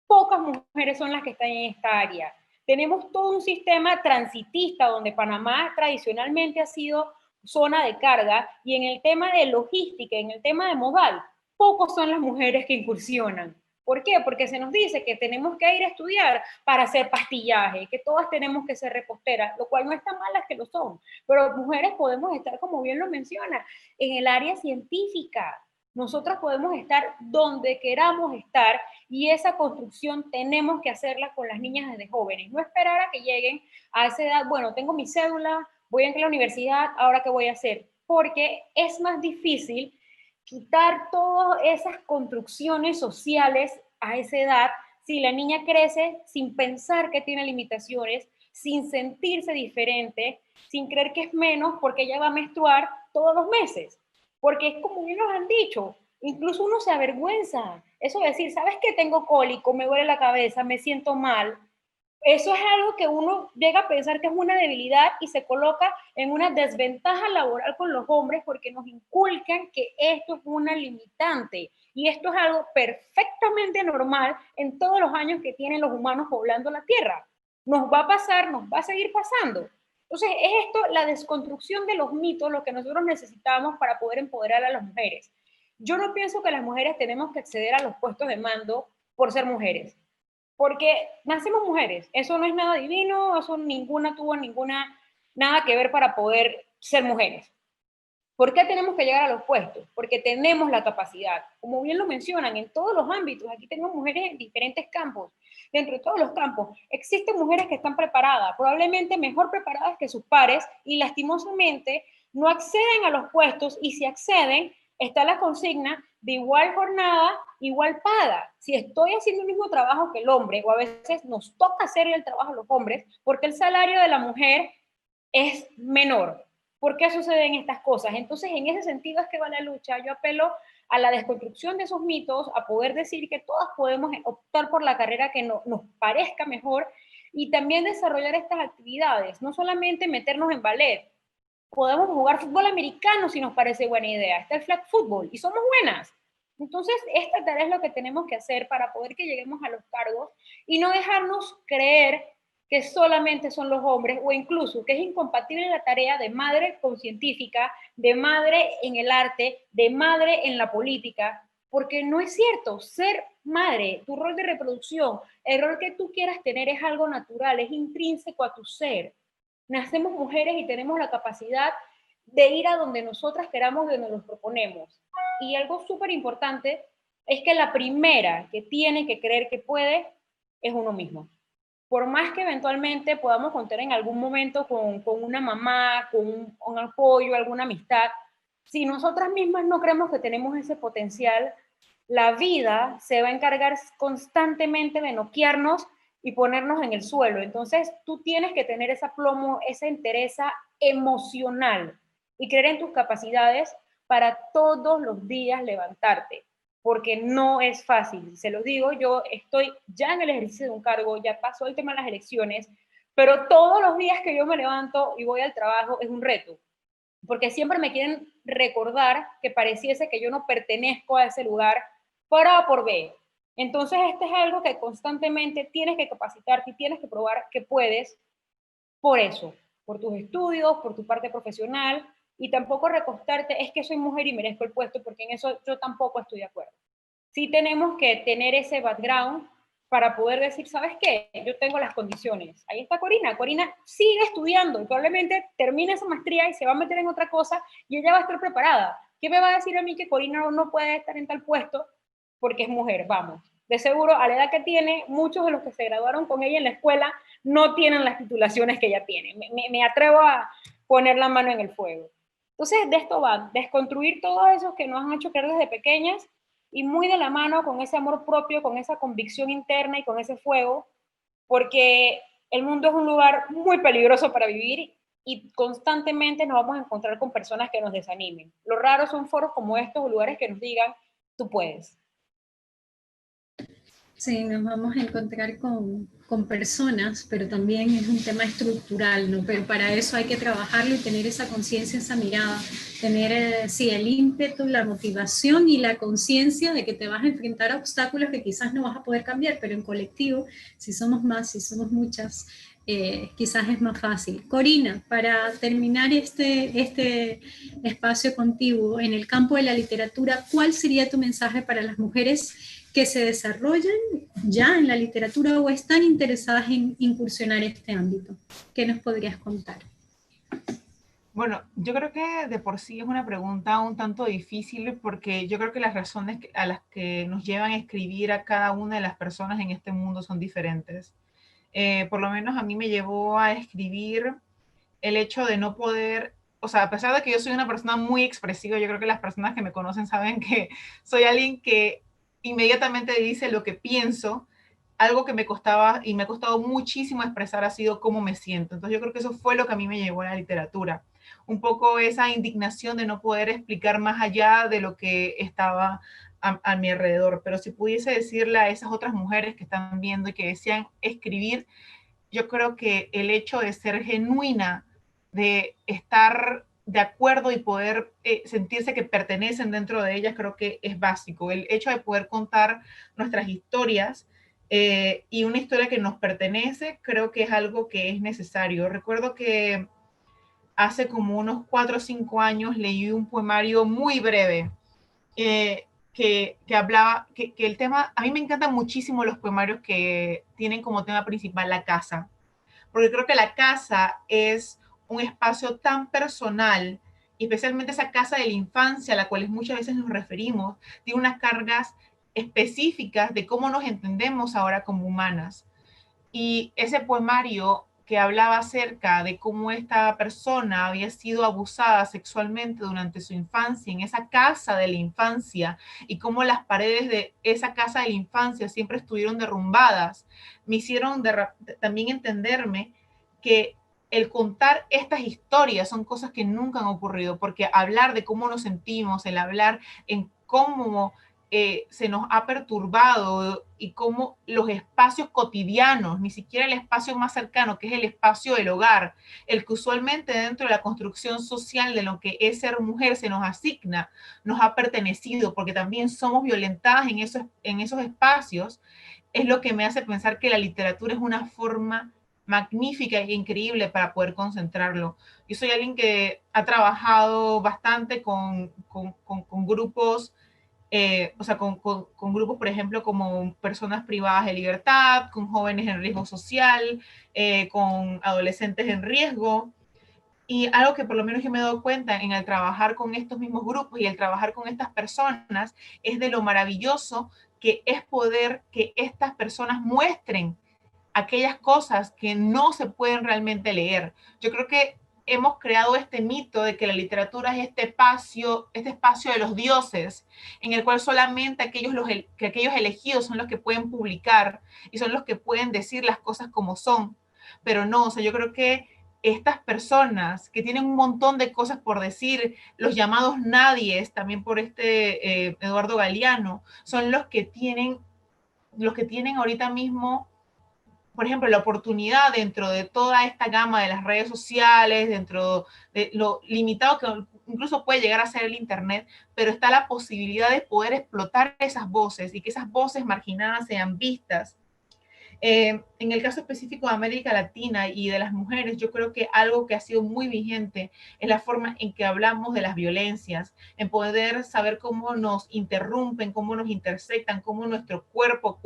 pocas mujeres son las que están en esta área. Tenemos todo un sistema transitista donde Panamá tradicionalmente ha sido zona de carga y en el tema de logística, en el tema de modal, pocos son las mujeres que incursionan. ¿Por qué? Porque se nos dice que tenemos que ir a estudiar para hacer pastillaje, que todas tenemos que ser reposteras, lo cual no está mal, las que lo son, pero mujeres podemos estar, como bien lo menciona, en el área científica. Nosotras podemos estar donde queramos estar y esa construcción tenemos que hacerla con las niñas desde jóvenes, no esperar a que lleguen a esa edad, bueno, tengo mi cédula, voy a entrar a la universidad, ¿ahora qué voy a hacer? Porque es más difícil quitar todas esas construcciones sociales a esa edad si la niña crece sin pensar que tiene limitaciones, sin sentirse diferente, sin creer que es menos porque ella va a menstruar todos los meses. Porque es como bien nos han dicho, incluso uno se avergüenza. Eso de decir, ¿sabes qué? Tengo cólico, me duele la cabeza, me siento mal. Eso es algo que uno llega a pensar que es una debilidad y se coloca en una desventaja laboral con los hombres porque nos inculcan que esto es una limitante y esto es algo perfectamente normal en todos los años que tienen los humanos poblando la Tierra. Nos va a pasar, nos va a seguir pasando. Entonces es esto, la desconstrucción de los mitos, lo que nosotros necesitamos para poder empoderar a las mujeres. Yo no pienso que las mujeres tenemos que acceder a los puestos de mando por ser mujeres. Porque nacemos mujeres, eso no es nada divino, eso ninguna tuvo nada que ver para poder ser mujeres. ¿Por qué tenemos que llegar a los puestos? Porque tenemos la capacidad. Como bien lo mencionan, en todos los ámbitos, aquí tenemos mujeres en diferentes campos. Dentro de todos los campos, existen mujeres que están preparadas, probablemente mejor preparadas que sus pares, y lastimosamente no acceden a los puestos, y si acceden, está la consigna de igual jornada, igual paga. Si estoy haciendo el mismo trabajo que el hombre, o a veces nos toca hacer el trabajo a los hombres, porque el salario de la mujer es menor. ¿Por qué suceden estas cosas? Entonces, en ese sentido es que va la lucha. Yo apelo a la desconstrucción de esos mitos, a poder decir que todas podemos optar por la carrera que nos parezca mejor y también desarrollar estas actividades, no solamente meternos en ballet. Podemos jugar fútbol americano si nos parece buena idea. Está el flag football y somos buenas. Entonces, esta tarea es lo que tenemos que hacer para poder que lleguemos a los cargos y no dejarnos creer que solamente son los hombres o incluso que es incompatible la tarea de madre con científica, de madre en el arte, de madre en la política, porque no es cierto. Ser madre, tu rol de reproducción, el rol que tú quieras tener es algo natural, es intrínseco a tu ser. Nacemos mujeres y tenemos la capacidad de ir a donde nosotras queramos, de donde nos proponemos. Y algo súper importante es que la primera que tiene que creer que puede es uno mismo. Por más que eventualmente podamos contar en algún momento con una mamá, con un apoyo, alguna amistad, si nosotras mismas no creemos que tenemos ese potencial, la vida se va a encargar constantemente de noquearnos y ponernos en el suelo. Entonces tú tienes que tener ese aplomo, esa entereza emocional y creer en tus capacidades para todos los días levantarte, porque no es fácil. Se lo digo, yo estoy ya en el ejercicio de un cargo, ya pasó el tema de las elecciones, pero todos los días que yo me levanto y voy al trabajo es un reto, porque siempre me quieren recordar que pareciese que yo no pertenezco a ese lugar por A o por B. Entonces, este es algo que constantemente tienes que capacitarte y tienes que probar que puedes por eso, por tus estudios, por tu parte profesional, y tampoco recostarte, es que soy mujer y merezco el puesto, porque en eso yo tampoco estoy de acuerdo. Sí tenemos que tener ese background para poder decir, ¿sabes qué? Yo tengo las condiciones. Ahí está Corina. Corina sigue estudiando y probablemente termine esa maestría y se va a meter en otra cosa y ella va a estar preparada. ¿Qué me va a decir a mí que Corina no puede estar en tal puesto porque es mujer? Vamos, de seguro a la edad que tiene, muchos de los que se graduaron con ella en la escuela no tienen las titulaciones que ella tiene. Me atrevo a poner la mano en el fuego. Entonces, de esto va, desconstruir todo eso que nos han hecho creer desde pequeñas y muy de la mano con ese amor propio, con esa convicción interna y con ese fuego, porque el mundo es un lugar muy peligroso para vivir y constantemente nos vamos a encontrar con personas que nos desanimen. Lo raro son foros como estos o lugares que nos digan, tú puedes. Sí, nos vamos a encontrar con personas, pero también es un tema estructural, ¿no? Pero para eso hay que trabajarlo y tener esa conciencia, esa mirada, tener, sí, el ímpetu, la motivación y la conciencia de que te vas a enfrentar a obstáculos que quizás no vas a poder cambiar, pero en colectivo, si somos más, si somos muchas, quizás es más fácil. Corina, para terminar este espacio contigo, en el campo de la literatura, ¿cuál sería tu mensaje para las mujeres que se desarrollan ya en la literatura o están interesadas en incursionar este ámbito? ¿Qué nos podrías contar? Bueno, yo creo que de por sí es una pregunta un tanto difícil porque yo creo que las razones a las que nos llevan a escribir a cada una de las personas en este mundo son diferentes. Por lo menos a mí me llevó a escribir el hecho de no poder, o sea, a pesar de que yo soy una persona muy expresiva, yo creo que las personas que me conocen saben que soy alguien que inmediatamente dice lo que pienso. Algo que me costaba y me ha costado muchísimo expresar ha sido cómo me siento. Entonces yo creo que eso fue lo que a mí me llevó a la literatura. Un poco esa indignación de no poder explicar más allá de lo que estaba a mi alrededor. Pero si pudiese decirle a esas otras mujeres que están viendo y que desean escribir, yo creo que el hecho de ser genuina, de estar de acuerdo y poder sentirse que pertenecen dentro de ellas, creo que es básico. El hecho de poder contar nuestras historias y una historia que nos pertenece, creo que es algo que es necesario. Recuerdo que hace como unos 4 o 5 años leí un poemario muy breve que hablaba, que el tema, a mí me encantan muchísimo los poemarios que tienen como tema principal la casa, porque creo que la casa es un espacio tan personal, y especialmente esa casa de la infancia a la cual muchas veces nos referimos, tiene unas cargas específicas de cómo nos entendemos ahora como humanas. Y ese poemario que hablaba acerca de cómo esta persona había sido abusada sexualmente durante su infancia en esa casa de la infancia y cómo las paredes de esa casa de la infancia siempre estuvieron derrumbadas, me hicieron también entenderme que el contar estas historias son cosas que nunca han ocurrido, porque hablar de cómo nos sentimos, el hablar en cómo se nos ha perturbado y cómo los espacios cotidianos, ni siquiera el espacio más cercano, que es el espacio del hogar, el que usualmente dentro de la construcción social de lo que es ser mujer se nos asigna, nos ha pertenecido, porque también somos violentadas en esos espacios, es lo que me hace pensar que la literatura es una forma magnífica e increíble para poder concentrarlo. Yo soy alguien que ha trabajado bastante con grupos, o sea, con grupos, por ejemplo, como personas privadas de libertad, con jóvenes en riesgo social, con adolescentes en riesgo. Y algo que por lo menos yo me he dado cuenta en el trabajar con estos mismos grupos y el trabajar con estas personas es de lo maravilloso que es poder que estas personas muestren aquellas cosas que no se pueden realmente leer. Yo creo que hemos creado este mito de que la literatura es este espacio de los dioses, en el cual solamente aquellos elegidos son los que pueden publicar y son los que pueden decir las cosas como son. Pero no, o sea, yo creo que estas personas que tienen un montón de cosas por decir, los llamados nadies, también por Eduardo Galeano, son los que tienen ahorita mismo, por ejemplo, la oportunidad dentro de toda esta gama de las redes sociales, dentro de lo limitado que incluso puede llegar a ser el Internet, pero está la posibilidad de poder explotar esas voces y que esas voces marginadas sean vistas. En el caso específico de América Latina y de las mujeres, yo creo que algo que ha sido muy vigente es la forma en que hablamos de las violencias, en poder saber cómo nos interrumpen, cómo nos intersectan, cómo nuestro cuerpo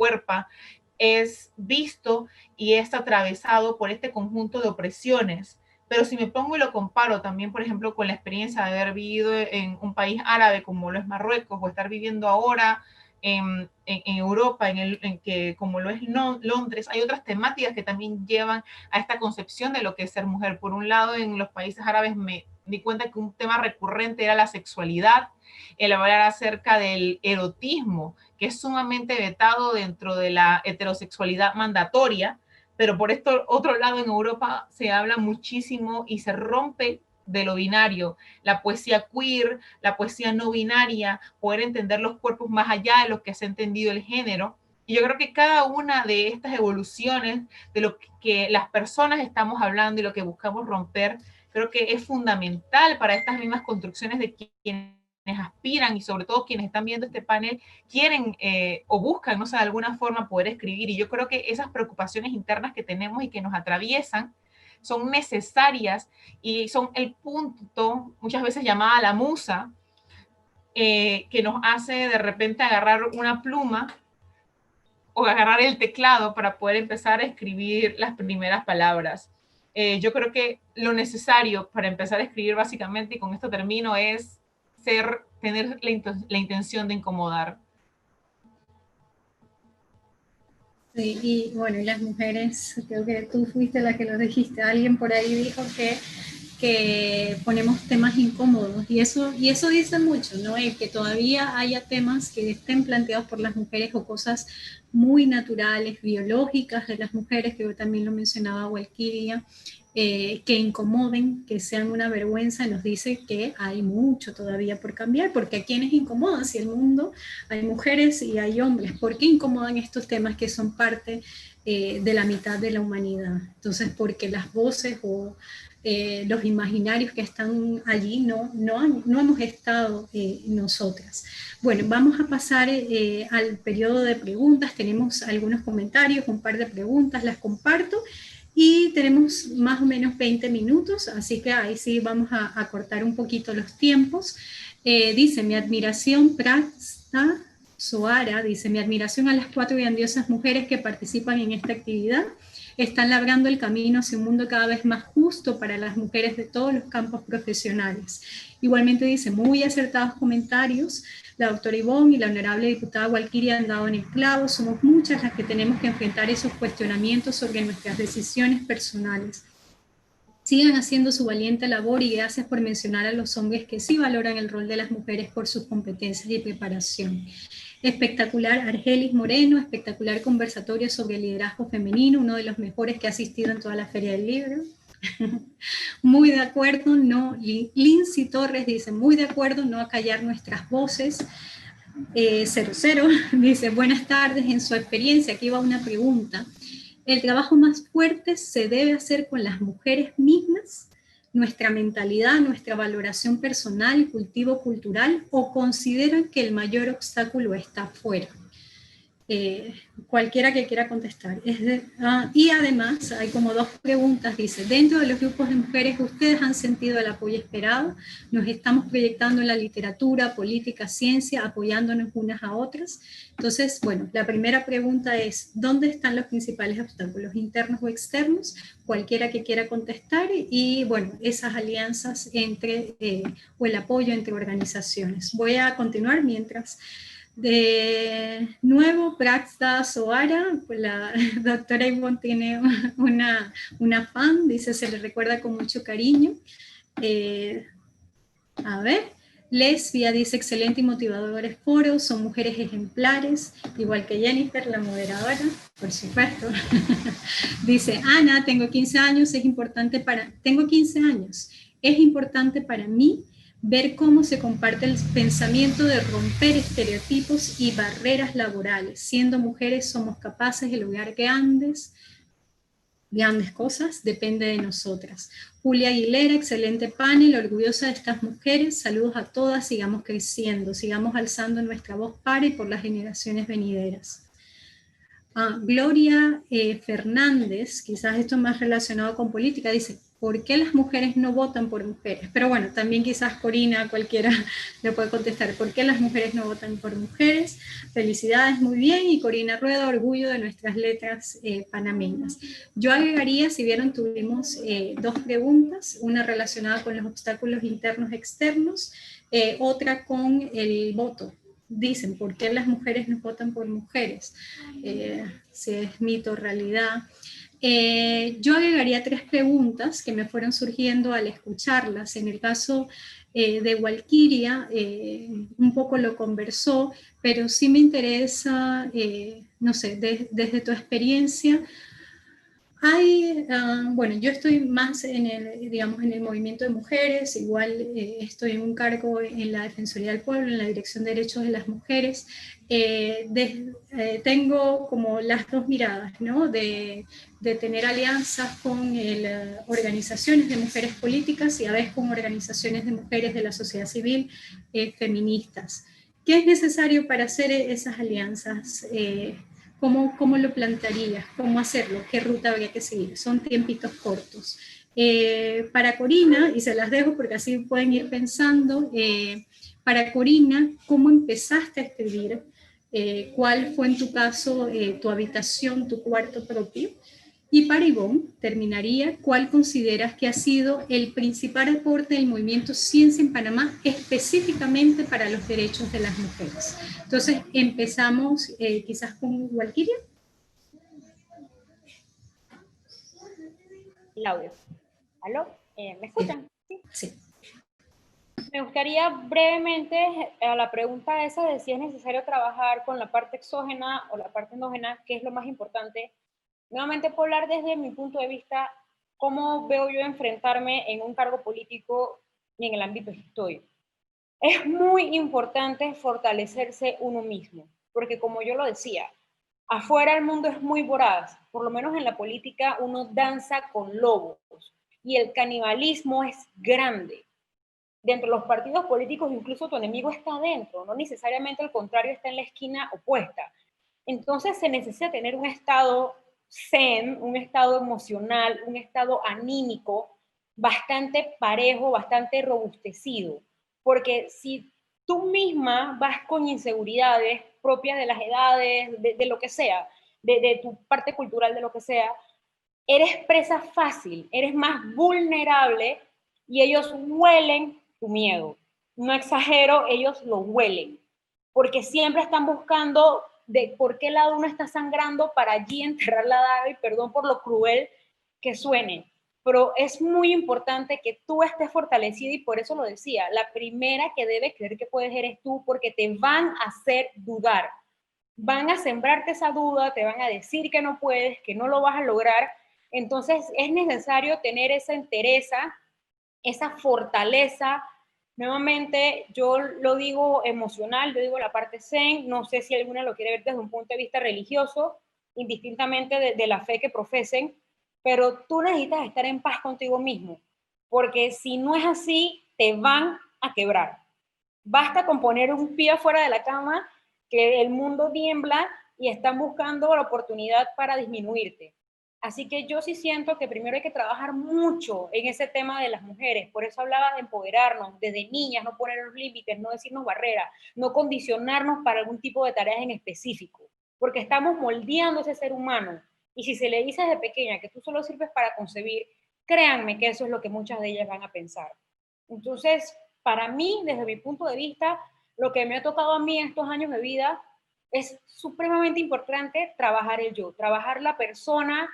es visto y es atravesado por este conjunto de opresiones Pero si me pongo y lo comparo también, por ejemplo, con la experiencia de haber vivido en un país árabe como lo es Marruecos, o estar viviendo ahora en Europa, como lo es Londres, hay otras temáticas que también llevan a esta concepción de lo que es ser mujer. Por un lado, en los países árabes me di cuenta que un tema recurrente era la sexualidad, el hablar acerca del erotismo, que es sumamente vetado dentro de la heterosexualidad mandatoria, pero por esto otro lado en Europa se habla muchísimo y se rompe de lo binario, la poesía queer, la poesía no binaria, poder entender los cuerpos más allá de lo que se ha entendido el género. Y yo creo que cada una de estas evoluciones, de lo que las personas estamos hablando y lo que buscamos romper, creo que es fundamental para estas mismas construcciones de quienes aspiran y sobre todo quienes están viendo este panel quieren o buscan, no sé, de alguna forma poder escribir. Y yo creo que esas preocupaciones internas que tenemos y que nos atraviesan son necesarias y son el punto, muchas veces llamada la musa, que nos hace de repente agarrar una pluma o agarrar el teclado para poder empezar a escribir las primeras palabras. Yo creo que lo necesario para empezar a escribir básicamente, y con esto termino, es tener la intención de incomodar. Sí, y bueno, y las mujeres, creo que tú fuiste la que lo dijiste, alguien por ahí dijo que ponemos temas incómodos, y eso dice mucho, ¿no? El que todavía haya temas que estén planteados por las mujeres o cosas muy naturales, biológicas de las mujeres, que también lo mencionaba Walkiria, que incomoden, que sean una vergüenza, nos dice que hay mucho todavía por cambiar, porque a quienes incomodan, si el mundo hay mujeres y hay hombres, ¿por qué incomodan estos temas que son parte de la mitad de la humanidad? Entonces, porque las voces o los imaginarios que están allí no hemos estado nosotras. Bueno, vamos a pasar al periodo de preguntas. Tenemos algunos comentarios, un par de preguntas, las comparto. Y tenemos más o menos 20 minutos, así que ahí sí vamos a cortar un poquito los tiempos. Dice, mi admiración, Prasta Soara, dice, mi admiración a las 4 grandiosas mujeres que participan en esta actividad. Están labrando el camino hacia un mundo cada vez más justo para las mujeres de todos los campos profesionales. Igualmente dice, muy acertados comentarios. La doctora Ivonne y la honorable diputada Walkiria han dado en el clavo. Somos muchas las que tenemos que enfrentar esos cuestionamientos sobre nuestras decisiones personales. Sigan haciendo su valiente labor y gracias por mencionar a los hombres que sí valoran el rol de las mujeres por sus competencias y preparación. Espectacular Argelis Moreno, espectacular conversatorio sobre liderazgo femenino, uno de los mejores que ha asistido en toda la Feria del Libro. Muy de acuerdo, no. Lindsay Torres dice, muy de acuerdo, no acallar nuestras voces. 00 dice, buenas tardes, en su experiencia, aquí va una pregunta. ¿El trabajo más fuerte se debe hacer con las mujeres mismas? ¿Nuestra mentalidad, nuestra valoración personal, cultivo cultural, o consideran que el mayor obstáculo está afuera? Cualquiera que quiera contestar. Y además hay como 2 preguntas, dice, dentro de los grupos de mujeres, ¿ustedes han sentido el apoyo esperado? Nos estamos proyectando en la literatura, política, ciencia, apoyándonos unas a otras. Entonces, bueno, la primera pregunta es, ¿dónde están los principales obstáculos, internos o externos? Cualquiera que quiera contestar, y bueno, esas alianzas o el apoyo entre organizaciones. Voy a continuar mientras. De nuevo, Praxta Soara, pues la doctora Ivonne tiene una fan, dice, se le recuerda con mucho cariño. A ver, Lesbia dice, excelente y motivadores foros, son mujeres ejemplares, igual que Jennifer, la moderadora, por supuesto. Dice, Ana, tengo 15 años, es importante para mí ver cómo se comparte el pensamiento de romper estereotipos y barreras laborales. Siendo mujeres somos capaces de lograr grandes cosas, depende de nosotras. Julia Aguilera, excelente panel, orgullosa de estas mujeres, saludos a todas, sigamos creciendo, sigamos alzando nuestra voz para y por las generaciones venideras. Gloria Fernández, quizás esto más relacionado con política, dice, ¿por qué las mujeres no votan por mujeres? Pero bueno, también quizás Corina, cualquiera le puede contestar, ¿por qué las mujeres no votan por mujeres? Felicidades, muy bien, y Corina Rueda, orgullo de nuestras letras panameñas. Yo agregaría, si vieron, tuvimos dos preguntas, una relacionada con los obstáculos internos externos, otra con el voto. Dicen, ¿por qué las mujeres no votan por mujeres? Si es mito o realidad. Yo agregaría tres preguntas que me fueron surgiendo al escucharlas. En el caso de Walkiria, un poco lo conversó, pero sí me interesa, no sé, desde tu experiencia, bueno, yo estoy más en el, digamos, en el movimiento de mujeres, igual estoy en un cargo en la Defensoría del Pueblo, en la Dirección de Derechos de las Mujeres. Tengo como las dos miradas, ¿no? De tener alianzas con organizaciones de mujeres políticas y a veces con organizaciones de mujeres de la sociedad civil feministas. ¿Qué es necesario para hacer esas alianzas? ¿Cómo lo plantearías? ¿Cómo hacerlo? ¿Qué ruta habría que seguir? Son tiempitos cortos. Para Corina, y se las dejo porque así pueden ir pensando, para Corina, ¿cómo empezaste a escribir? ¿Cuál fue en tu caso tu habitación, tu cuarto propio? Y para Ivonne, terminaría, ¿cuál consideras que ha sido el principal aporte del movimiento Ciencia en Panamá específicamente para los derechos de las mujeres? Entonces, empezamos quizás con Walkiria. El audio. ¿Aló? ¿Me escuchan? Sí. Me gustaría brevemente a la pregunta esa de si es necesario trabajar con la parte exógena o la parte endógena, ¿qué es lo más importante? Nuevamente puedo hablar desde mi punto de vista, cómo veo yo enfrentarme en un cargo político y en el ámbito que estoy. Es muy importante fortalecerse uno mismo, porque como yo lo decía, afuera el mundo es muy voraz, por lo menos en la política uno danza con lobos y el canibalismo es grande. Dentro de los partidos políticos incluso tu enemigo está adentro, no necesariamente el contrario está en la esquina opuesta. Entonces se necesita tener un estado zen, un estado emocional, un estado anímico bastante parejo, bastante robustecido, porque si tú misma vas con inseguridades propias de las edades, de lo que sea, de tu parte cultural, de lo que sea, eres presa fácil, eres más vulnerable y ellos huelen tu miedo. No exagero, ellos lo huelen, porque siempre están buscando de por qué lado uno está sangrando para allí enterrar la daga, y perdón por lo cruel que suene, pero es muy importante que tú estés fortalecida y por eso lo decía, la primera que debe creer que puedes eres tú, porque te van a hacer dudar, van a sembrarte esa duda, te van a decir que no puedes, que no lo vas a lograr. Entonces es necesario tener esa entereza, esa fortaleza. Nuevamente, yo lo digo emocional, yo digo la parte zen, no sé si alguna lo quiere ver desde un punto de vista religioso, indistintamente de la fe que profesen, pero tú necesitas estar en paz contigo mismo, porque si no es así, te van a quebrar. Basta con poner un pie afuera de la cama que el mundo tiembla y están buscando la oportunidad para disminuirte. Así que yo sí siento que primero hay que trabajar mucho en ese tema de las mujeres. Por eso hablaba de empoderarnos desde niñas, no poner los límites, no decirnos barreras, no condicionarnos para algún tipo de tareas en específico, porque estamos moldeando ese ser humano. Y si se le dice desde pequeña que tú solo sirves para concebir, créanme que eso es lo que muchas de ellas van a pensar. Entonces, para mí, desde mi punto de vista, lo que me ha tocado a mí en estos años de vida es supremamente importante trabajar el yo, trabajar la persona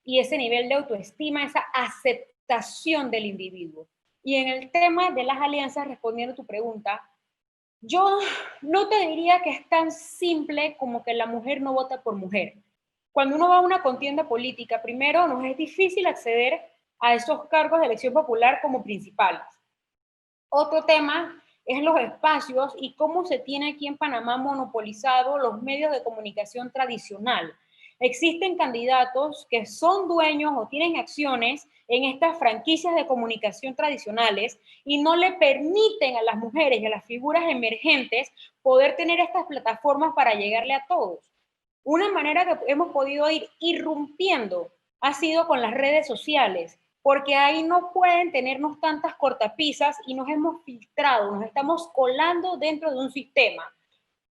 y ese nivel de autoestima, esa aceptación del individuo. Y en el tema de las alianzas, respondiendo a tu pregunta, yo no te diría que es tan simple como que la mujer no vota por mujer. Cuando uno va a una contienda política, primero nos es difícil acceder a esos cargos de elección popular como principales. Otro tema es los espacios y cómo se tiene aquí en Panamá monopolizado los medios de comunicación tradicional. Existen candidatos que son dueños o tienen acciones en estas franquicias de comunicación tradicionales y no le permiten a las mujeres y a las figuras emergentes poder tener estas plataformas para llegarle a todos. Una manera que hemos podido ir irrumpiendo ha sido con las redes sociales. porque ahí no pueden tenernos tantas cortapisas y nos hemos filtrado, nos estamos colando dentro de un sistema.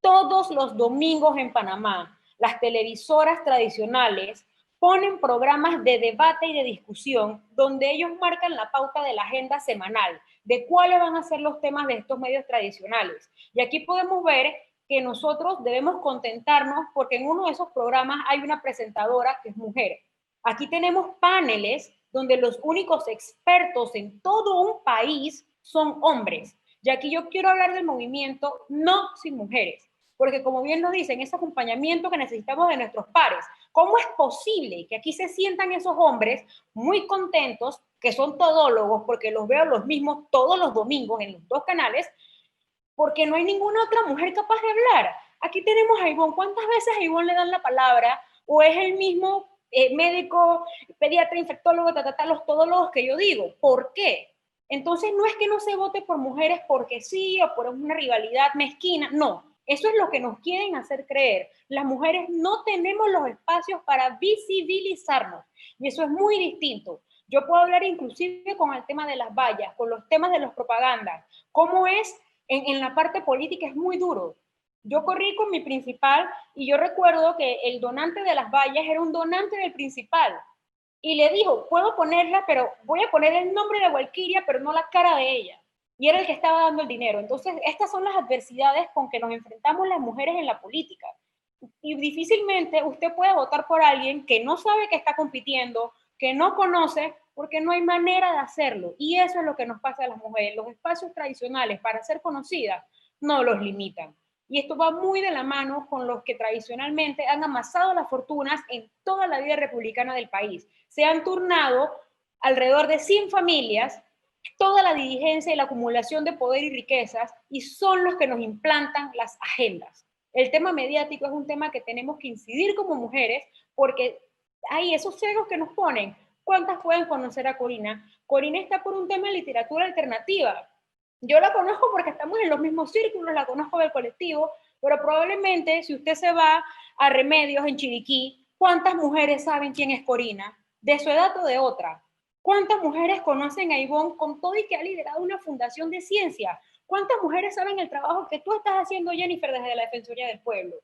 Todos los domingos en Panamá, las televisoras tradicionales ponen programas de debate y de discusión donde ellos marcan la pauta de la agenda semanal, de cuáles van a ser los temas de estos medios tradicionales. Y aquí podemos ver que nosotros debemos contentarnos porque en uno de esos programas hay una presentadora que es mujer. Aquí tenemos paneles donde los únicos expertos en todo un país son hombres. Y aquí yo quiero hablar del movimiento No Sin Mujeres, porque como bien nos dicen, ese acompañamiento que necesitamos de nuestros pares. ¿Cómo es posible que aquí se sientan esos hombres muy contentos, que son todólogos, porque los veo los mismos todos los domingos en los dos canales, porque no hay ninguna otra mujer capaz de hablar? Aquí tenemos a Ivonne. ¿Cuántas veces a Ivonne le dan la palabra? ¿O es el mismo médico, pediatra, infectólogo, los todólogos que yo digo? ¿Por qué? Entonces no es que no se vote por mujeres porque sí o por una rivalidad mezquina, no. Eso es lo que nos quieren hacer creer. Las mujeres no tenemos los espacios para visibilizarnos y eso es muy distinto. Yo puedo hablar inclusive con el tema de las vallas, con los temas de las propagandas. ¿Cómo es en la parte política? Es muy duro. Yo corrí con mi principal y yo recuerdo que el donante de las vallas era un donante del principal. Y le dijo, puedo ponerla, pero voy a poner el nombre de Walkiria, pero no la cara de ella. Y era el que estaba dando el dinero. Entonces, estas son las adversidades con que nos enfrentamos las mujeres en la política. Y difícilmente usted puede votar por alguien que no sabe que está compitiendo, que no conoce, porque no hay manera de hacerlo. Y eso es lo que nos pasa a las mujeres. Los espacios tradicionales para ser conocidas no los limitan. Y esto va muy de la mano con los que tradicionalmente han amasado las fortunas en toda la vida republicana del país. Se han turnado alrededor de 100 familias toda la dirigencia y la acumulación de poder y riquezas, y son los que nos implantan las agendas. El tema mediático es un tema que tenemos que incidir como mujeres, porque hay esos cegos que nos ponen. ¿Cuántas pueden conocer a Corina? Corina está por un tema de literatura alternativa. Yo la conozco porque estamos en los mismos círculos, la conozco del colectivo, pero probablemente si usted se va a Remedios en Chiriquí, ¿cuántas mujeres saben quién es Corina? De su edad o de otra. ¿Cuántas mujeres conocen a Ivonne con todo y que ha liderado una fundación de ciencia? ¿Cuántas mujeres saben el trabajo que tú estás haciendo, Jennifer, desde la Defensoría del Pueblo?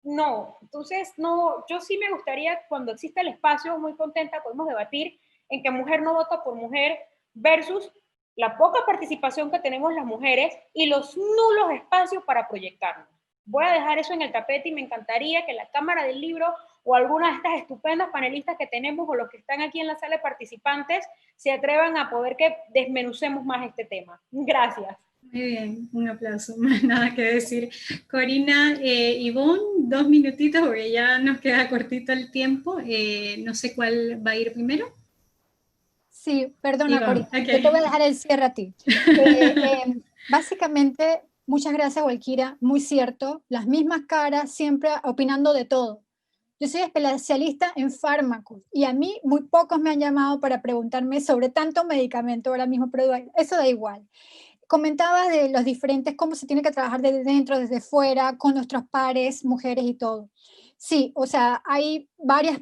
No, entonces no, yo sí me gustaría, cuando exista el espacio, muy contenta, podemos debatir en que mujer no vota por mujer versus la poca participación que tenemos las mujeres y los nulos espacios para proyectarnos. Voy a dejar eso en el tapete y me encantaría que la Cámara del Libro o alguna de estas estupendas panelistas que tenemos o los que están aquí en la sala de participantes se atrevan a poder que desmenucemos más este tema. Gracias. Muy bien, un aplauso, más nada que decir. Corina, Ivonne, 2 minutitos porque ya nos queda cortito el tiempo. No sé cuál va a ir primero. Sí, perdona, Ivonne, Corina, okay. Yo te voy a dejar el cierre a ti. Básicamente, muchas gracias, Walkiria, muy cierto, las mismas caras, siempre opinando de todo. Yo soy especialista en fármacos y a mí muy pocos me han llamado para preguntarme sobre tanto medicamento ahora mismo, pero eso da igual. Comentabas de los diferentes, cómo se tiene que trabajar desde dentro, desde fuera, con nuestros pares, mujeres y todo. Sí, o sea, hay varias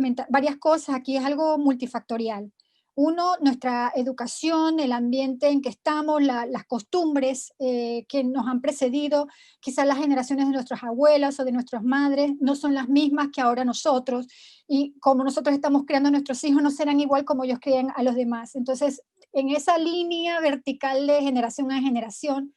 cosas aquí, es algo multifactorial. Uno, nuestra educación, el ambiente en que estamos, las costumbres que nos han precedido, quizás las generaciones de nuestras abuelas o de nuestras madres no son las mismas que ahora nosotros, y como nosotros estamos criando a nuestros hijos no serán igual como ellos crían a los demás. Entonces, en esa línea vertical de generación a generación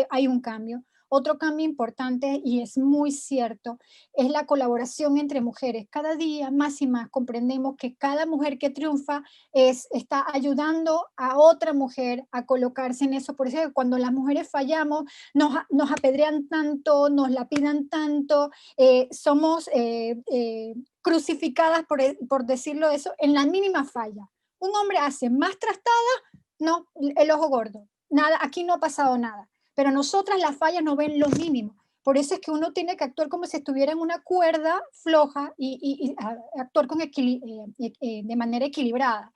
hay un cambio. Otro cambio importante, y es muy cierto, es la colaboración entre mujeres. Cada día más y más comprendemos que cada mujer que triunfa está ayudando a otra mujer a colocarse en eso. Por eso que cuando las mujeres fallamos, nos apedrean tanto, nos lapidan tanto, somos crucificadas, por decirlo eso, en la mínima falla. Un hombre hace más trastada, no, el ojo gordo. Nada, aquí no ha pasado nada. Pero nosotras las fallas no ven lo mínimo. Por eso es que uno tiene que actuar como si estuviera en una cuerda floja y actuar de manera equilibrada.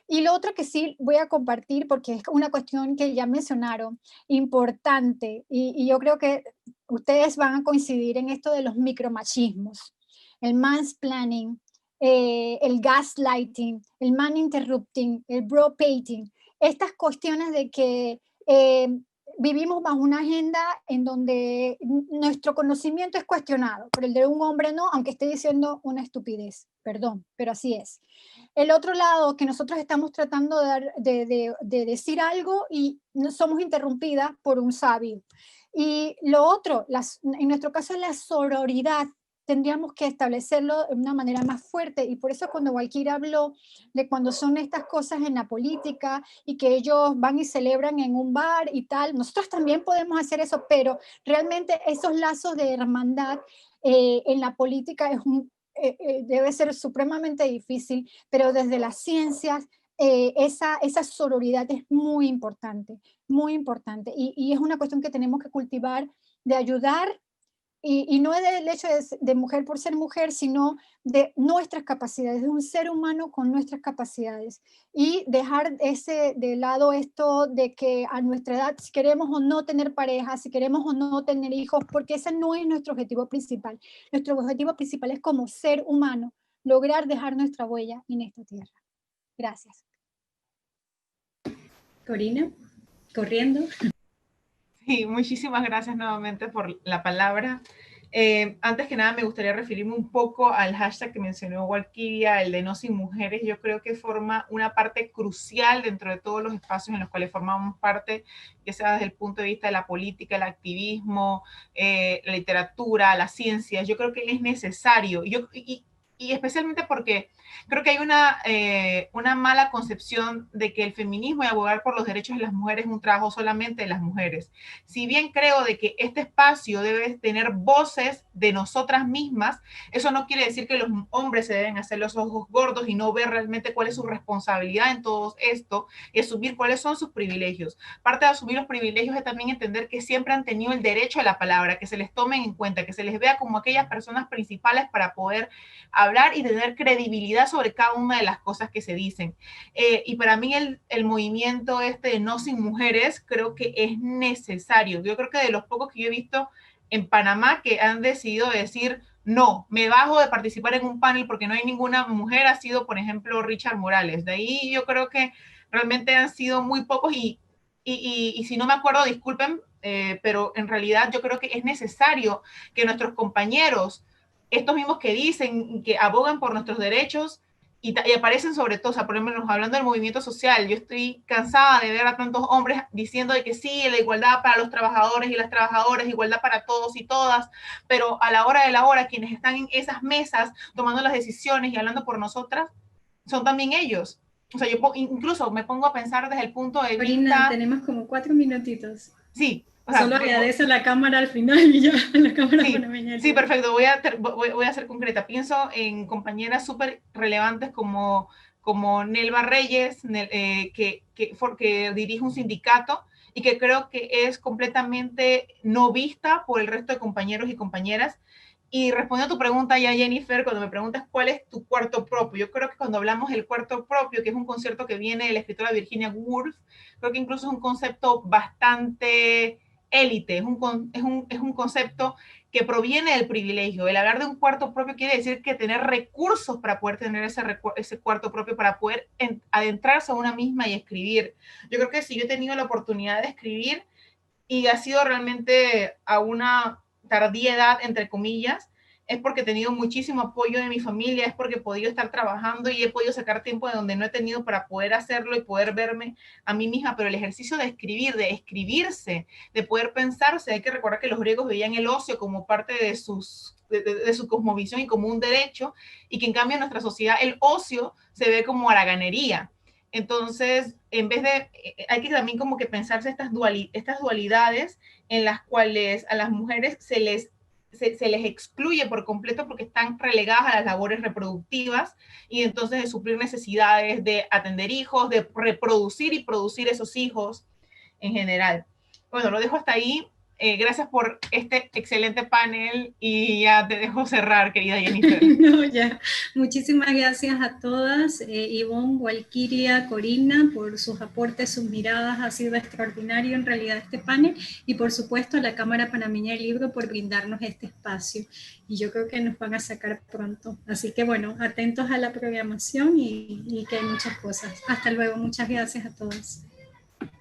Y lo otro que sí voy a compartir, porque es una cuestión que ya mencionaron, importante, y yo creo que ustedes van a coincidir en esto de los micromachismos, el mansplaining, el gaslighting, el man interrupting, el bro painting, estas cuestiones de que vivimos bajo una agenda en donde nuestro conocimiento es cuestionado, pero el de un hombre no, aunque esté diciendo una estupidez, perdón, pero así es. El otro lado, que nosotros estamos tratando de decir algo y no somos interrumpidas por un sabio. Y lo otro, en nuestro caso es la sororidad, tendríamos que establecerlo de una manera más fuerte, y por eso cuando Walkiri habló de cuando son estas cosas en la política y que ellos van y celebran en un bar y tal, nosotros también podemos hacer eso, pero realmente esos lazos de hermandad en la política debe ser supremamente difícil, pero desde las ciencias esa sororidad es muy importante, y es una cuestión que tenemos que cultivar, de ayudar, y no es del hecho de mujer por ser mujer, sino de nuestras capacidades, de un ser humano con nuestras capacidades, y dejar de lado esto de que a nuestra edad, si queremos o no tener pareja, si queremos o no tener hijos, porque ese no es nuestro objetivo principal. Nuestro objetivo principal es como ser humano, lograr dejar nuestra huella en esta tierra. Gracias. Corina, corriendo. Sí, muchísimas gracias nuevamente por la palabra. Antes que nada me gustaría referirme un poco al hashtag que mencionó Walkiria, el de No Sin Mujeres. Yo creo que forma una parte crucial dentro de todos los espacios en los cuales formamos parte, ya sea desde el punto de vista de la política, el activismo, la literatura, las ciencias. Yo creo que es necesario, y especialmente porque creo que hay una mala concepción de que el feminismo y abogar por los derechos de las mujeres es un trabajo solamente de las mujeres. Si bien creo de que este espacio debe tener voces de nosotras mismas, eso no quiere decir que los hombres se deben hacer los ojos gordos y no ver realmente cuál es su responsabilidad en todo esto y asumir cuáles son sus privilegios. Parte de asumir los privilegios es también entender que siempre han tenido el derecho a la palabra, que se les tomen en cuenta, que se les vea como aquellas personas principales para poder hablar y tener credibilidad sobre cada una de las cosas que se dicen. Y para mí el movimiento de No Sin Mujeres creo que es necesario. Yo creo que de los pocos que yo he visto en Panamá que han decidido decir no, me bajo de participar en un panel porque no hay ninguna mujer, ha sido, por ejemplo, Richard Morales. De ahí yo creo que realmente han sido muy pocos y si no me acuerdo, disculpen, pero en realidad yo creo que es necesario que nuestros compañeros, estos mismos que dicen, que abogan por nuestros derechos, y aparecen sobre todo, o sea, por ejemplo, hablando del movimiento social, yo estoy cansada de ver a tantos hombres diciendo de que sí, la igualdad para los trabajadores y las trabajadoras, igualdad para todos y todas, pero a la hora de la hora, quienes están en esas mesas tomando las decisiones y hablando por nosotras, son también ellos. O sea, yo incluso me pongo a pensar desde el punto de Corina, vista... tenemos como 4 minutitos. Sí. O sea, solo agradece la cámara al final y ya, la cámara sí, panameña. sí, perfecto, voy a ser concreta. Pienso en compañeras súper relevantes como Nelva Reyes, que dirige un sindicato y que creo que es completamente no vista por el resto de compañeros y compañeras. Y respondiendo a tu pregunta ya, Jennifer, cuando me preguntas cuál es tu cuarto propio, yo creo que cuando hablamos del cuarto propio, que es un concepto que viene de la escritora Virginia Woolf, creo que incluso es un concepto bastante élite, es un concepto que proviene del privilegio. El hablar de un cuarto propio quiere decir que tener recursos para poder tener ese cuarto propio, para poder adentrarse a una misma y escribir. Yo creo que si yo he tenido la oportunidad de escribir y ha sido realmente a una tardía edad, entre comillas, es porque he tenido muchísimo apoyo de mi familia, es porque he podido estar trabajando y he podido sacar tiempo de donde no he tenido para poder hacerlo y poder verme a mí misma, pero el ejercicio de escribir, de escribirse, de poder pensarse, hay que recordar que los griegos veían el ocio como parte de su cosmovisión y como un derecho, y que en cambio en nuestra sociedad el ocio se ve como haraganería. Entonces, en vez de, hay que también como que pensarse estas dualidades en las cuales a las mujeres se les excluye por completo porque están relegadas a las labores reproductivas y entonces de suplir necesidades, de atender hijos, de reproducir y producir esos hijos en general. Bueno, lo dejo hasta ahí. Gracias por este excelente panel y ya te dejo cerrar, querida Jennifer. No, ya. Muchísimas gracias a todas, Ivonne, Walkiria, Corina, por sus aportes, sus miradas, ha sido extraordinario en realidad este panel, y por supuesto a la Cámara Panameña del Libro por brindarnos este espacio, y yo creo que nos van a sacar pronto. Así que bueno, atentos a la programación y que hay muchas cosas. Hasta luego, muchas gracias a todos.